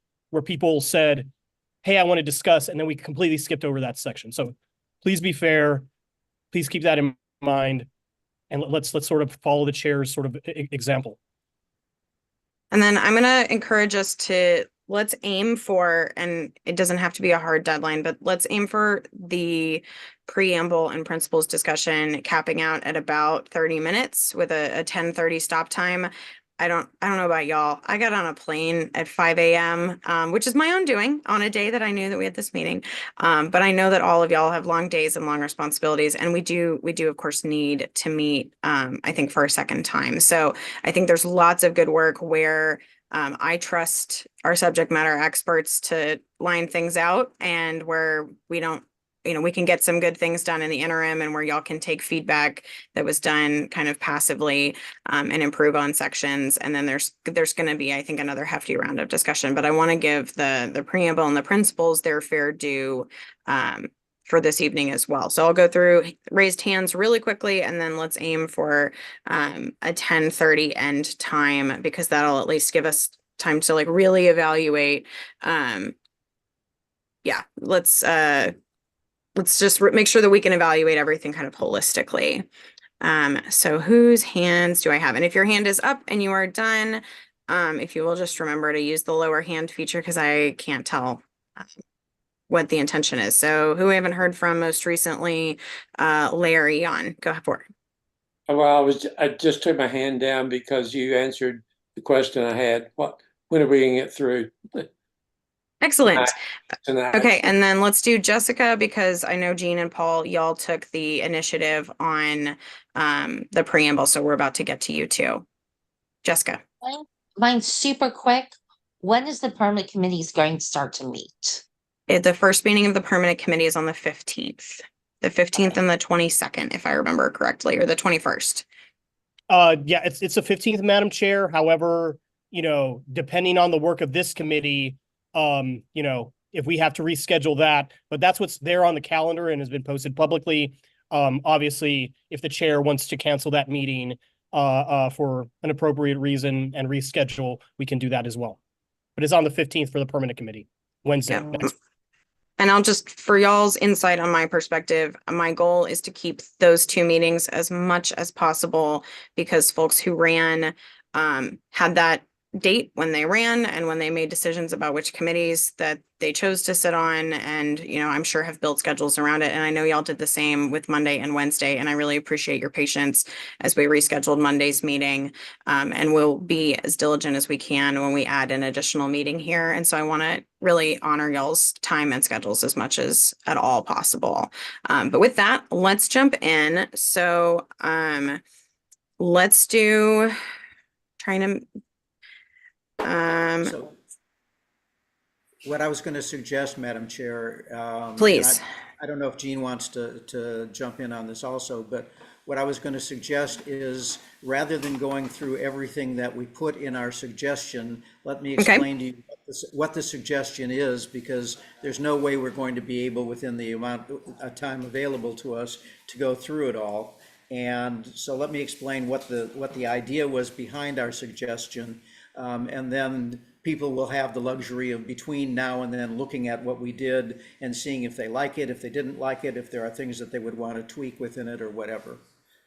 people said, hey, I want to discuss, and then we completely skipped over that section. So please be fair. Please keep that in mind. And let's sort of follow the chair's sort of example. And then I'm going to encourage us to let's aim for, and it doesn't have to be a hard deadline, but let's aim for the preamble and principles discussion capping out at about 30 minutes with a 10:30 stop time. I don't know about y'all. I got on a plane at 5 a.m., which is my own doing on a day that I knew that we had this meeting. But I know that all of y'all have long days and long responsibilities, and we do of course need to meet, I think, for a second time. So I think there's lots of good work where I trust our subject matter experts to line things out, and where we don't, we can get some good things done in the interim, and where y'all can take feedback that was done kind of passively and improve on sections. And then there's going to be, I think, another hefty round of discussion. But I want to give the preamble and the principles their fair due for this evening as well. So I'll go through raised hands really quickly, and then let's aim for a 10:30 end time, because that'll at least give us time to really evaluate. Let's just make sure that we can evaluate everything kind of holistically. So whose hands do I have? And if your hand is up and you are done, if you will just remember to use the lower hand feature, because I can't tell what the intention is. So who I haven't heard from most recently, Larry, on. Go for it. Well, I just took my hand down because you answered the question I had. When are we gonna get through? Excellent. Tonight. Okay, and then let's do Jessica, because I know Jean and Paul, y'all took the initiative on the preamble, so we're about to get to you too. Jessica. Mine's super quick. When is the permanent committees going to start to meet? The first meeting of the permanent committee is on the 15th. The 15th and the 22nd, if I remember correctly, or the 21st. Yeah, it's the 15th, Madam Chair. However, depending on the work of this committee, if we have to reschedule that, but that's what's there on the calendar and has been posted publicly. Obviously, if the chair wants to cancel that meeting for an appropriate reason and reschedule, we can do that as well. But it's on the 15th for the permanent committee, Wednesday. Yeah. And I'll just, for y'all's insight on my perspective, my goal is to keep those two meetings as much as possible, because folks who ran had that date when they ran and when they made decisions about which committees that they chose to sit on, and I'm sure have built schedules around it. And I know y'all did the same with Monday and Wednesday, and I really appreciate your patience as we rescheduled Monday's meeting. And we'll be as diligent as we can when we add an additional meeting here. And so I want to really honor y'all's time and schedules as much as at all possible. But with that, let's jump in. So let's do trying to So what I was going to suggest, Madam Chair, please. I don't know if Jean wants to jump in on this also, but what I was going to suggest is, rather than going through everything that we put in our suggestion, let me explain to you what the suggestion is, because there's no way we're going to be able, within the amount of time available to us, to go through it all. And so let me explain what the idea was behind our suggestion. And then people will have the luxury of, between now and then, looking at what we did and seeing if they like it, if they didn't like it, if there are things that they would want to tweak within it or whatever.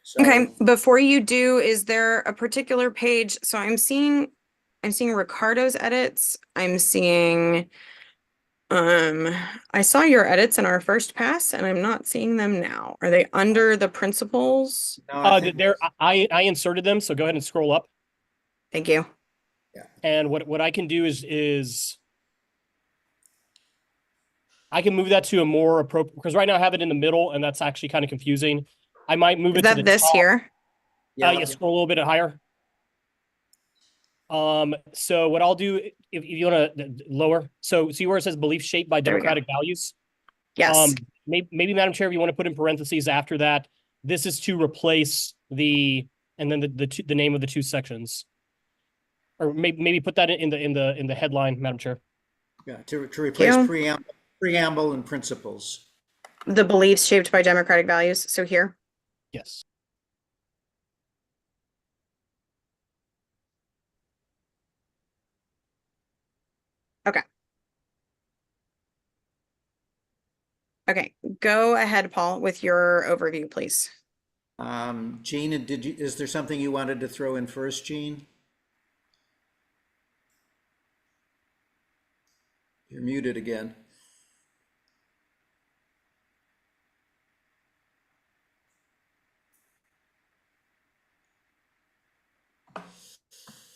So, okay, before you do, is there a particular page? So I'm seeing Ricardo's edits. I'm seeing, I saw your edits in our first pass and I'm not seeing them now. Are they under the principles? No, I inserted them, so go ahead and scroll up. Thank you. And what I can do is I can move that to a more appropriate, because right now I have it in the middle and that's actually kind of confusing. I might move Is it that to the this top. here? Yeah, scroll a little bit higher. So what I'll do, if you want to lower, so see where it says belief shaped by There we go. democratic values? Yes. Maybe Madam Chair, if you want to put in parentheses after that, this is to replace and then the name of the two sections. Or maybe put that in the headline, Madam Chair. Yeah, to replace preamble and principles. The beliefs shaped by democratic values. So here. Yes. Okay. Okay, go ahead, Paul, with your overview, please. Jean, is there something you wanted to throw in first, Jean? You're muted again.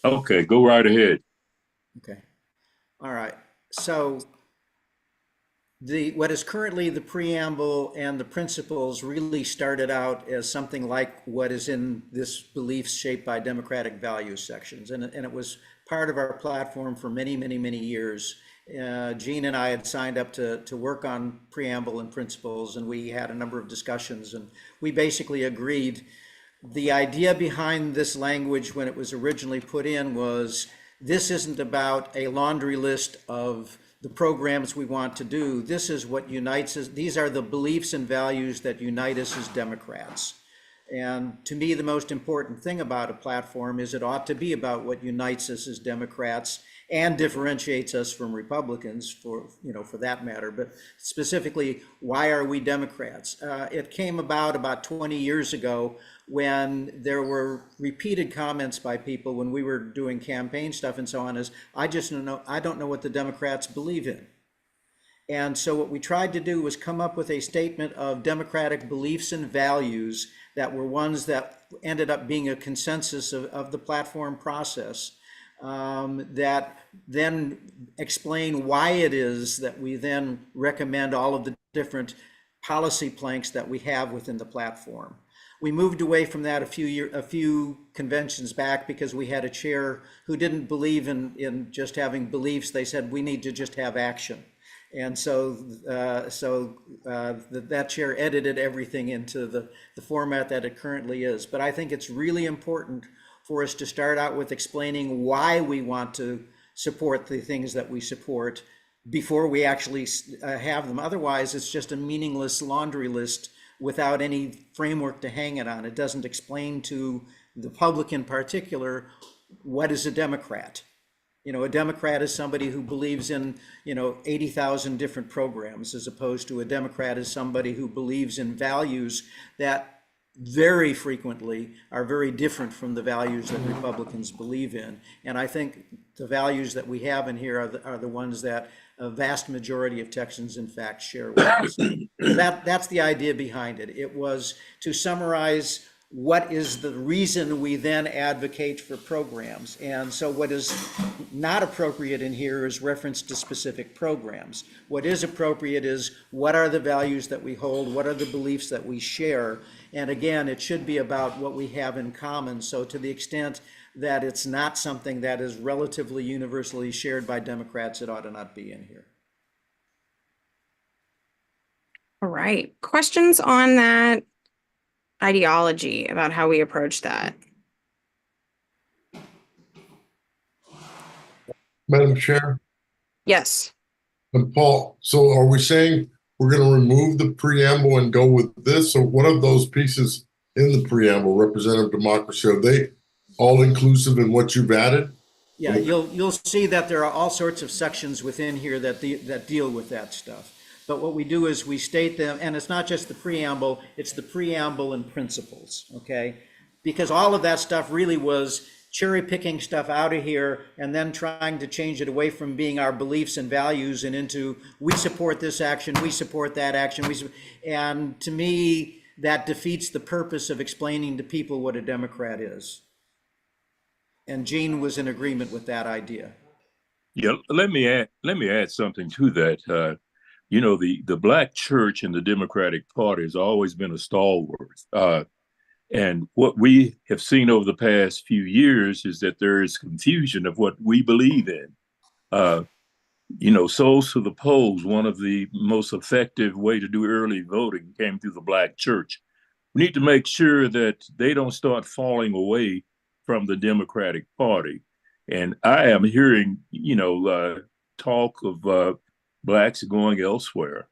Okay, go right ahead. Okay. All right. So what is currently the preamble and the principles really started out as something like what is in this beliefs shaped by democratic values sections. And it was part of our platform for many, many, many years. Jean and I had signed up to work on preamble and principles, and we had a number of discussions, and we basically agreed. The idea behind this language when it was originally put in was, this isn't about a laundry list of the programs we want to do. This is what unites us. These are the beliefs and values that unite us as Democrats. And to me, the most important thing about a platform is it ought to be about what unites us as Democrats and differentiates us from Republicans, for that matter. But specifically, why are we Democrats? It came about 20 years ago when there were repeated comments by people when we were doing campaign stuff and so on, is I don't know what the Democrats believe in. And so what we tried to do was come up with a statement of democratic beliefs and values that were ones that ended up being a consensus of the platform process, that then explain why it is that we then recommend all of the different policy planks that we have within the platform. We moved away from that a few conventions back because we had a chair who didn't believe in just having beliefs. They said we need to just have action. And so that chair edited everything into the format that it currently is. But I think it's really important for us to start out with explaining why we want to support the things that we support before we actually have them. Otherwise, it's just a meaningless laundry list without any framework to hang it on. It doesn't explain to the public in particular, what is a Democrat? A Democrat is somebody who believes in, 80,000 different programs, as opposed to a Democrat is somebody who believes in values that very frequently are very different from the values that Republicans believe in. And I think the values that we have in here are the ones that a vast majority of Texans in fact share with us. That's the idea behind it. It was to summarize what is the reason we then advocate for programs. And so what is not appropriate in here is reference to specific programs. What is appropriate is what are the values that we hold, what are the beliefs that we share. And again, it should be about what we have in common. So to the extent that it's not something that is relatively universally shared by Democrats, it ought to not be in here. All right. Questions on that ideology about how we approach that? Madam Chair Yes. and Paul, so are we saying we're going to remove the preamble and go with this? Or what of those pieces in the preamble, representative democracy, are they all inclusive in what you've added? Yeah, you'll see that there are all sorts of sections within here that deal with that stuff. But what we do is we state them, and it's not just the preamble, it's the preamble and principles, okay? Because all of that stuff really was cherry picking stuff out of here and then trying to change it away from being our beliefs and values and into we support this action, we support that action. And to me, that defeats the purpose of explaining to people what a Democrat is. And Gene was in agreement with that idea. Yeah, let me add something to that. You know, the Black church in the Democratic Party has always been a stalwart. And what we have seen over the past few years is that there is confusion of what we believe in. You know, souls to the polls, one of the most effective way to do early voting came through the Black church. We need to make sure that they don't start falling away from the Democratic Party. And I am hearing, you know, talk of Blacks going elsewhere.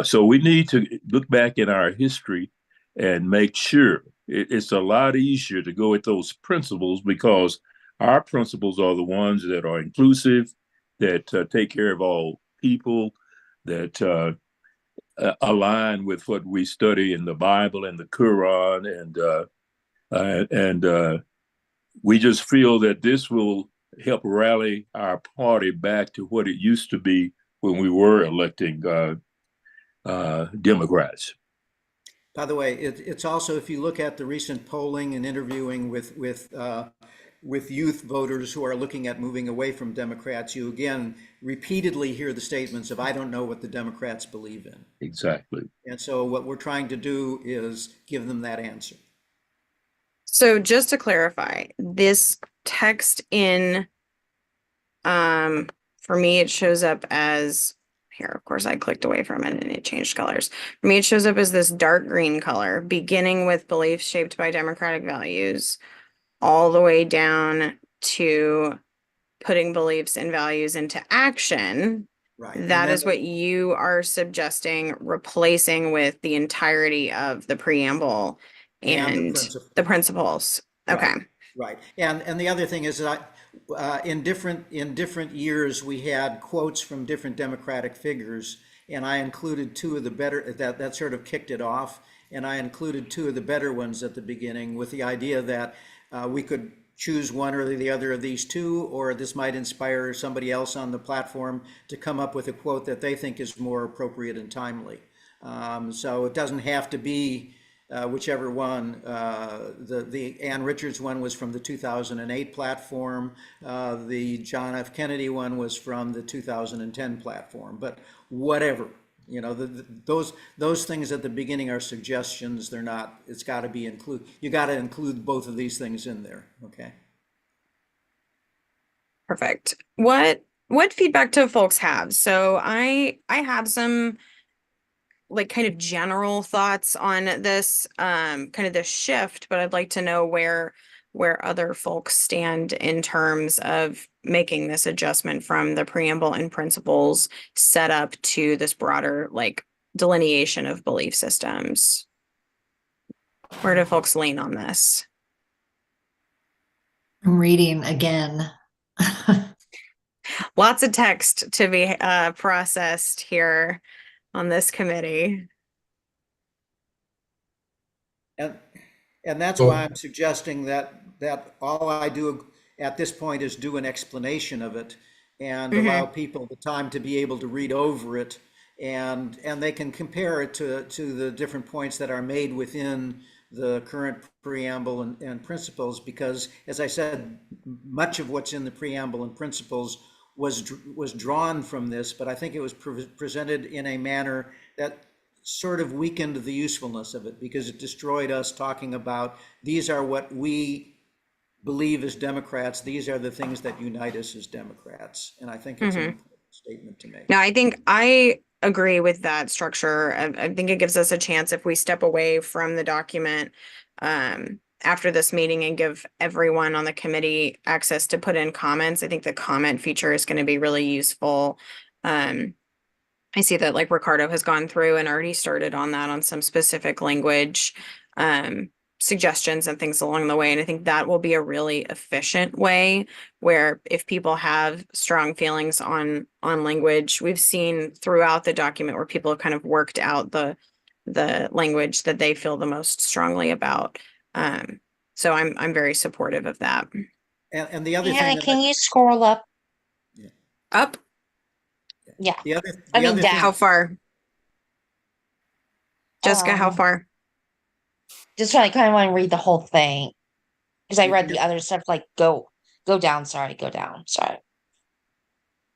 So we need to look back in our history and make sure it's a lot easier to go at those principles because our principles are the ones that are inclusive, that take care of all people, that align with what we study in the Bible and the Quran. And we just feel that this will help rally our party back to what it used to be when we were electing Democrats. By the way, it's also, if you look at the recent polling and interviewing with youth voters who are looking at moving away from Democrats, you again repeatedly hear the statements of, I don't know what the Democrats believe in. Exactly. And so what we're trying to do is give them that answer. So just to clarify, this text in, for me, it shows up as, here, of course, I clicked away from it and it changed colors. For me, it shows up as this dark green color, beginning with beliefs shaped by democratic values, all the way down to putting beliefs and values into action. Right. That is what you are suggesting, replacing with the entirety of the preamble and the principles. Okay. Right. And the other thing is that in different years, we had quotes from different Democratic figures, and I included two of the better, that sort of kicked it off, and I included two of the better ones at the beginning with the idea that we could choose one or the other of these two, or this might inspire somebody else on the platform to come up with a quote that they think is more appropriate and timely. So it doesn't have to be whichever one. The Ann Richards one was from the 2008 platform. The John F. Kennedy one was from the 2010 platform. But whatever, you know, those things at the beginning are suggestions. They're not. It's got to be you got to include both of these things in there. Okay. Perfect. What feedback do folks have? So I have some like kind of general thoughts on this, kind of this shift, but I'd like to know where other folks stand in terms of making this adjustment from the preamble and principles set up to this broader like delineation of belief systems. Where do folks lean on this? I'm reading again. Lots of text to be processed here on this committee. And And that's So- why I'm suggesting that all I do at this point is do an explanation of it and allow people the time to be able to read over it, and they can compare it to the different points that are made within the current preamble and principles, because as I said, much of what's in the preamble and principles was drawn from this, but I think it was presented in a manner that sort of weakened the usefulness of it, because it destroyed us talking about these are what we believe as Democrats, these are the things that unite us as Democrats. And I think it's an important statement to make. No, I think I agree with that structure. I think it gives us a chance if we step away from the document after this meeting and give everyone on the committee access to put in comments. I think the comment feature is going to be really useful. I see that like Ricardo has gone through and already started on that on some specific language suggestions and things along the way. And I think that will be a really efficient way where if people have strong feelings on language, we've seen throughout the document where people have kind of worked out the language that they feel the most strongly about. So I'm very supportive of that. And the other Hannah, thing, can you scroll up? Up? Yeah. the other, I the mean, other down. thing, How far? Jessica, how far? Just I kind of want to read the whole thing because I read the other stuff. Like go down. Sorry, go down. Sorry.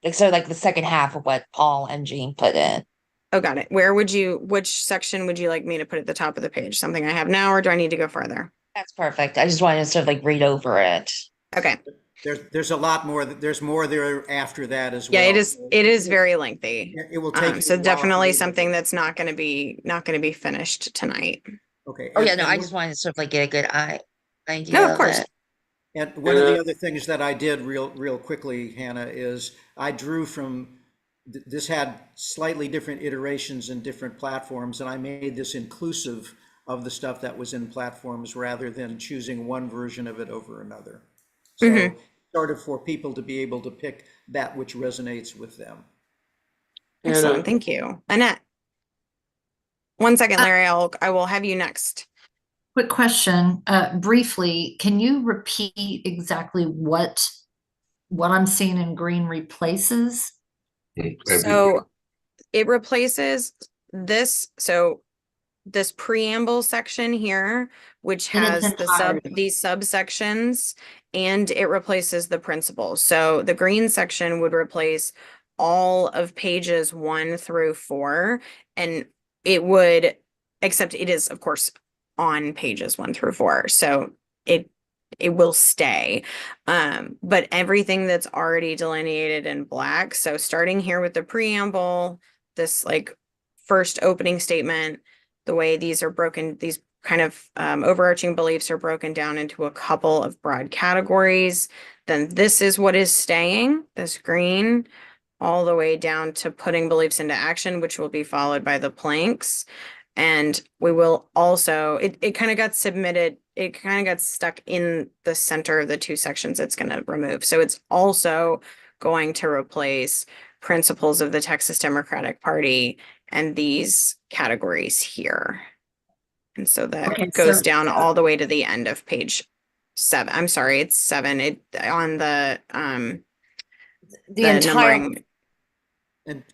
Like so, like the second half of what Paul and Jean put in. Oh, got it. Which section would you like me to put at the top of the page? Something I have now, or do I need to go further? That's perfect. I just wanted to sort of like read over it. Okay. there's a lot more, there's more there after that as well. Yeah, it is very lengthy. It will take. So you a while definitely to read it. something that's not going to be finished tonight. Okay. Oh yeah, and- no, and I just wanted to sort of like get a good idea. No, of course. it. And one of the other things that I did real quickly, Hannah, is I drew from, this had slightly different iterations in different platforms, and I made this inclusive of the stuff that was in platforms rather than choosing one version of it over another. So sort of for people to be able to pick that which resonates with them. Excellent. Thank you. Annette. 1 second, Larry. I will have you next. Quick question, briefly, can you repeat exactly what I'm seeing in green replaces? So it replaces this. So this preamble section here, which In its has entirety. these subsections, and it replaces the principles. So the green section would replace all of pages 1 through 4, and it would, except it is of course on pages 1 through 4. So it will stay. But everything that's already delineated in black. So starting here with the preamble, this like first opening statement, the way these are broken, these kind of overarching beliefs are broken down into a couple of broad categories. Then this is what is staying, this green, all the way down to putting beliefs into action, which will be followed by the planks. And we will also, it kind of got submitted, it kind of got stuck in the center of the two sections it's going to remove. So it's also going to replace principles of the Texas Democratic Party and these categories here. And so that Okay, goes so- down all the way to the end of page 7. I'm sorry, it's 7. It on the entire numbering. And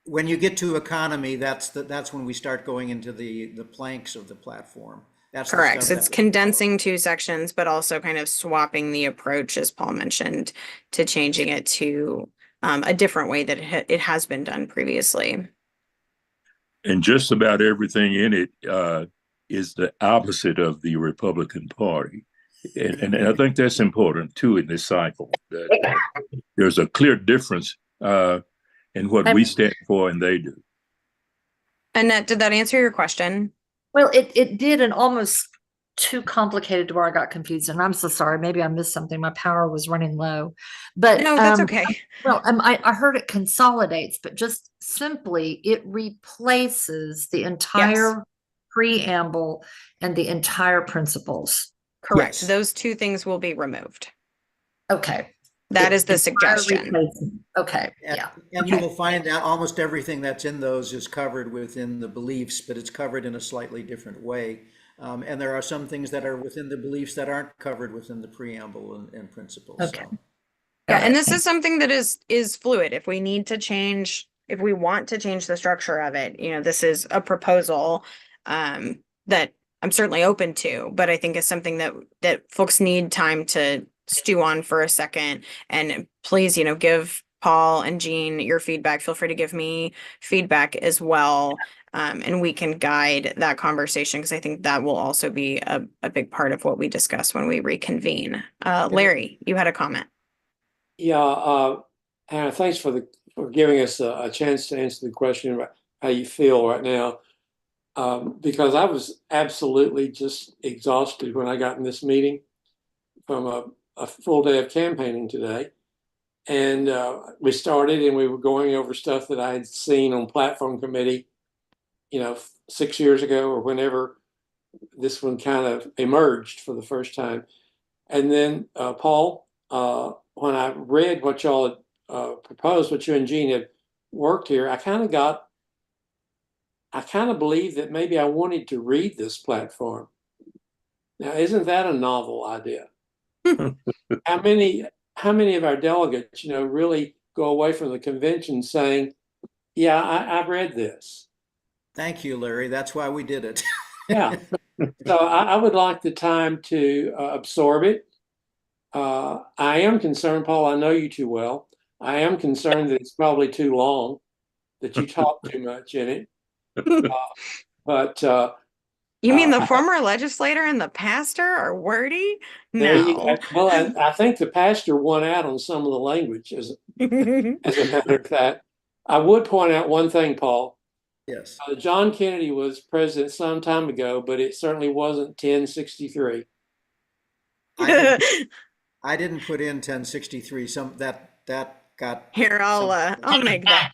when you get to economy, that's when we start going into the planks of the platform. That's the Correct. stuff So it's that- condensing two sections, but also kind of swapping the approach, as Paul mentioned, to changing it to a different way that it has been done previously. And just about everything in it is the opposite of the Republican Party. And I think that's important too in this cycle, that there's a clear difference in what we stand for and they do. Annette, did that answer your question? Well, it did, and almost too complicated to where I got confused. And I'm so sorry. Maybe I missed something. My power was running low. But No, that's okay. Well, I heard it consolidates, but just simply it replaces the entire preamble and the entire principles. Correct. Those two things will be removed. Okay. That is the Entire suggestion. replacement. Okay. Yeah. And you will find out almost everything that's in those is covered within the beliefs, but it's covered in a slightly different way. And there are some things that are within the beliefs that aren't covered within the preamble and principles. Okay. So. Yeah, and this is something that is fluid. If we need to change, if we want to change the structure of it, this is a proposal that I'm certainly open to, but I think is something that folks need time to stew on for a second. And please, give Paul and Jean your feedback. Feel free to give me feedback as well. And we can guide that conversation because I think that will also be a big part of what we discuss when we reconvene. Larry, you had a comment. Yeah, Hannah, thanks for giving us a chance to answer the question about how you feel right now. Because I was absolutely just exhausted when I got in this meeting from a full day of campaigning today. And we started and we were going over stuff that I had seen on platform committee, 6 years ago or whenever this one kind of emerged for the first time. And then Paul, when I read what y'all had proposed, what you and Jean had worked here, I kind of believe that maybe I wanted to read this platform. Now, isn't that a novel idea? How many of our delegates, really go away from the convention saying, yeah, I read this. Thank you, Larry. That's why we did it. Yeah. So I would like the time to absorb it. I am concerned, Paul, I know you too well. I am concerned that it's probably too long, that you talk too much in it. But you mean the former legislator and the pastor are wordy? No. Well, I think the pastor won out on some of the language as a matter of fact. I would point out one thing, Paul. Yes. John Kennedy was president some time ago, but it certainly wasn't 1063. I didn't put in 1063. That got here. I'll make that.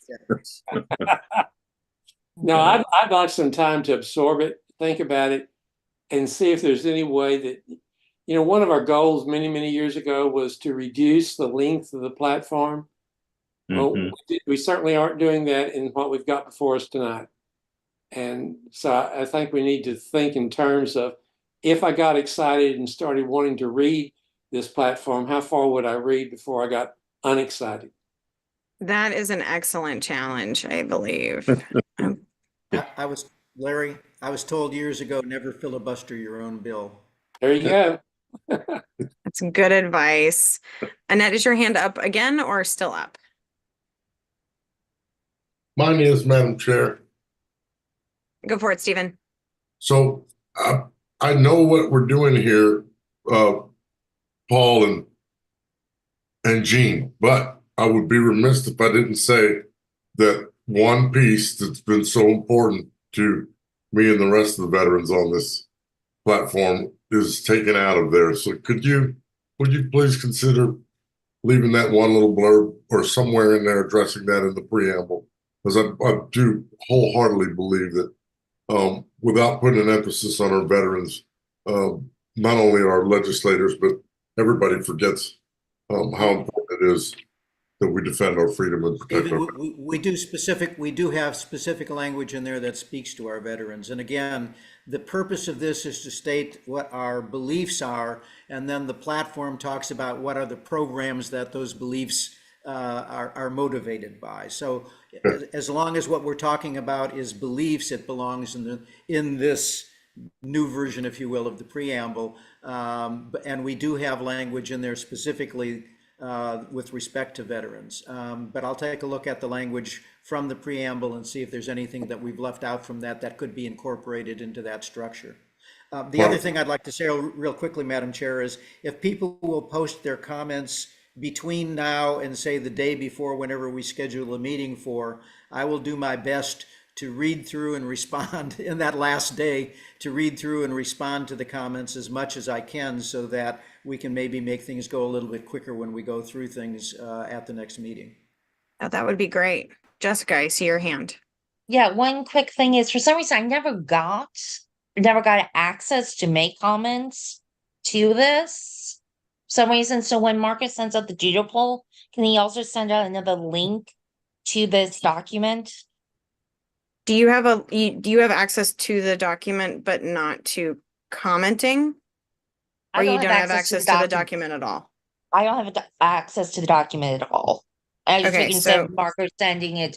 No, I'd like some time to absorb it, think about it, and see if there's any way that, one of our goals many, many years ago was to reduce the length of the platform. Well, we certainly aren't doing that in what we've got before us tonight. And so I think we need to think in terms of, if I got excited and started wanting to read this platform, how far would I read before I got unexcited? That is an excellent challenge, I believe. Larry, I was told years ago, never filibuster your own bill. There you go. That's good advice. Annette, is your hand up again or still up? Mine is, Madam Chair. Go for it, Stephen. So I know what we're doing here, Paul and Jean, but I would be remiss if I didn't say that one piece that's been so important to me and the rest of the veterans on this platform is taken out of there. So would you please consider leaving that one little blurb or somewhere in there addressing that in the preamble? Because I do wholeheartedly believe that without putting an emphasis on our veterans, not only our legislators, but everybody forgets how important it is that we defend our freedom and protect our we do have specific language in there that speaks to our veterans. And again, the purpose of this is to state what our beliefs are, and then the platform talks about what are the programs that those beliefs are motivated by. So as long as what we're talking about is beliefs, it belongs in this new version, if you will, of the preamble. And we do have language in there specifically with respect to veterans. But I'll take a look at the language from the preamble and see if there's anything that we've left out from that could be incorporated into that structure. The other thing I'd like to say real quickly, Madam Chair, is if people will post their comments between now and say the day before, whenever we schedule a meeting for, I will do my best to read through and respond in that last day, to read through and respond to the comments as much as I can, so that we can maybe make things go a little bit quicker when we go through things at the next meeting. Oh, that would be great. Jessica, I see your hand. Yeah, one quick thing is, for some reason, I never got access to make comments to this for some reason. So when Marcus sends out the doodle poll, can he also send out another link to this document? Do you have access to the document, but not to commenting? I Or you don't don't have access to the document at all? I don't have access to the document at all. I just Okay, think instead so of Marco sending it,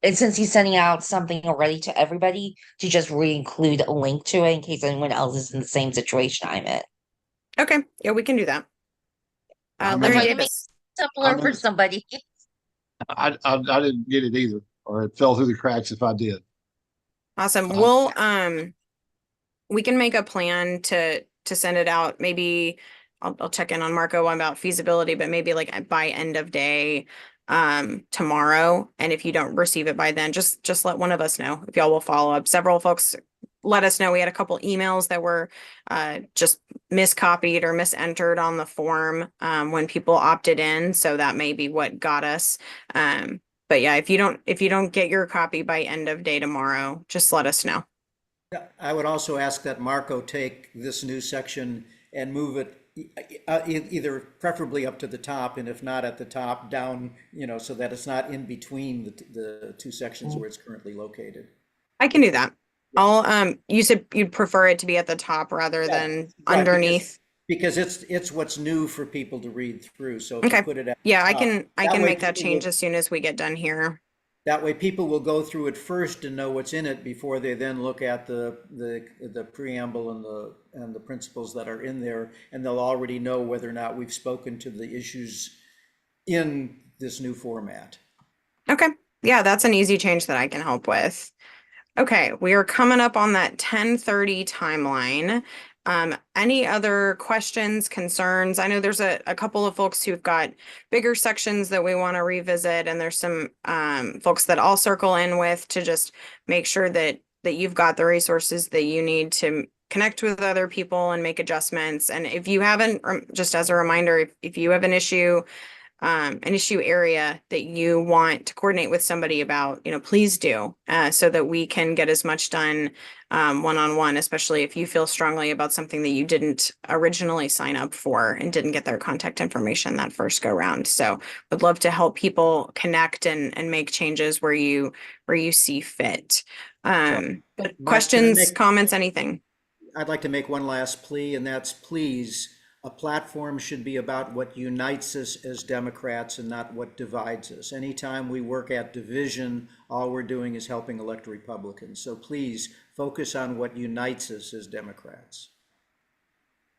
and since he's sending out something already to everybody, to just re-include a link to it in case anyone else is in the same situation I'm in. okay, yeah, we can do that. I'm Larry in- Trying to make Davis. it simpler I'm for in- somebody. I didn't get it either, or it fell through the cracks if I did. Awesome. We'll we can make a plan to send it out. Maybe I'll check in on Marco about feasibility, but maybe like by end of day tomorrow. And if you don't receive it by then, just let one of us know. If y'all will follow up. Several folks let us know. We had a couple emails that were just miscopied or misentered on the form when people opted in. So that may be what got us. But yeah, if you don't get your copy by end of day tomorrow, just let us know. I would also ask that Marco take this new section and move it either preferably up to the top, and if not at the top, down, so that it's not in between the two sections where it's currently located. I can do that. I'll you said you'd prefer it to be at the top rather than Right, underneath. Because it's what's new for people to read through. So if you Okay. put it at Yeah, the I top, can way make that people change will- as soon as we get done here. That way people will go through it first and know what's in it before they then look at the preamble and the principles that are in there, and they'll already know whether or not we've spoken to the issues in this new format. Okay. Yeah, that's an easy change that I can help with. Okay, we are coming up on that 10:30 timeline. Any other questions, concerns? I know there's a couple of folks who've got bigger sections that we want to revisit, and there's some folks that I'll circle in with to just make sure that you've got the resources that you need to connect with other people and make adjustments. And if you haven't, just as a reminder, if you have an issue area that you want to coordinate with somebody about, please do, so that we can get as much done one-on-one, especially if you feel strongly about something that you didn't originally sign up for and didn't get their contact information that first go round. So would love to help people connect and make changes where you see fit. But Mike, questions, comments, anything? I'd like to make one last plea, and that's please, a platform should be about what unites us as Democrats and not what divides us. Anytime we work at division, all we're doing is helping elect Republicans. So please focus on what unites us as Democrats.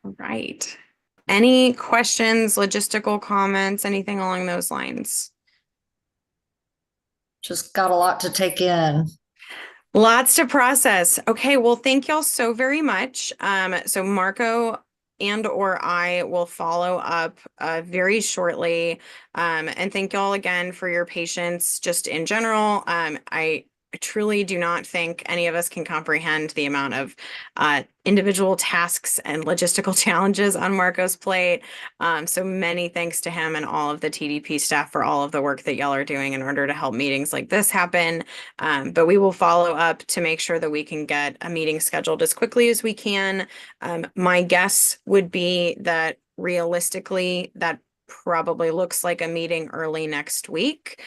Right. Any questions, logistical comments, anything along those lines? Just got a lot to take in. Lots to process. Okay, well, thank y'all so very much. So Marco and/or I will follow up very shortly. And thank y'all again for your patience just in general. I truly do not think any of us can comprehend the amount of individual tasks and logistical challenges on Marco's plate. So many thanks to him and all of the TDP staff for all of the work that y'all are doing in order to help meetings like this happen. But we will follow up to make sure that we can get a meeting scheduled as quickly as we can. My guess would be that realistically, that probably looks like a meeting early next week.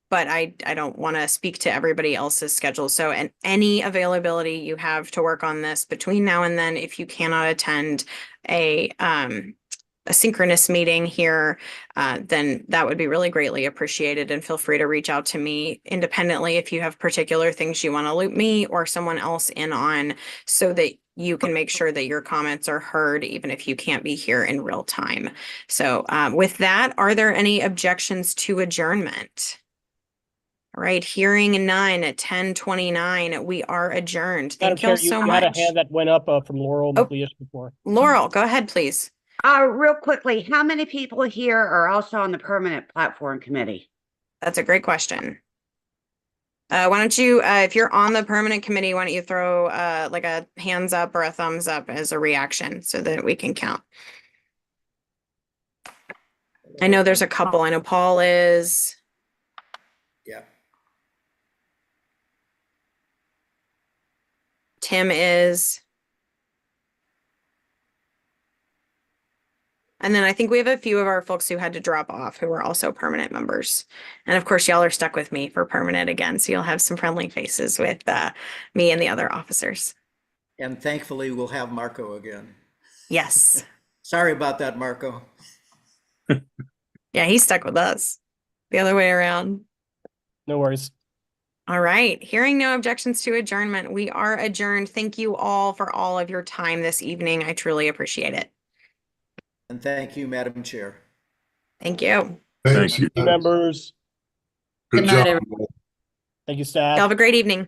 But I don't want to speak to everybody else's schedule. So, and any availability you have to work on this between now and then, if you cannot attend a synchronous meeting here, then that would be really greatly appreciated. And feel free to reach out to me independently if you have particular things you want to loop me or someone else in on, so that you can make sure that your comments are heard, even if you can't be here in real time. So with that, are there any objections to adjournment? All right, hearing none at 10:29, we are adjourned. Thank y'all so You had a much. hand that went up from Laurel McLeish before. Laurel, go ahead, please. Real quickly, how many people here are also on the permanent platform committee? That's a great question. Why don't you, if you're on the permanent committee, why don't you throw like a hands up or a thumbs up as a reaction so that we can count? I know there's a couple. I know Paul is. Yeah. Tim is. And then I think we have a few of our folks who had to drop off who are also permanent members. And of course, y'all are stuck with me for permanent again. So you'll have some friendly faces with me and the other officers. And thankfully, we'll have Marco again. Yes. Sorry about that, Marco. Yeah, he's stuck with us. The other way around. No worries. All right. Hearing no objections to adjournment, we are adjourned. Thank you all for all of your time this evening. I truly appreciate it. And thank you, Madam Chair. Thank you. Thank you. Members. Good Good night, job. everyone. Thank you, staff. Y'all have a great evening.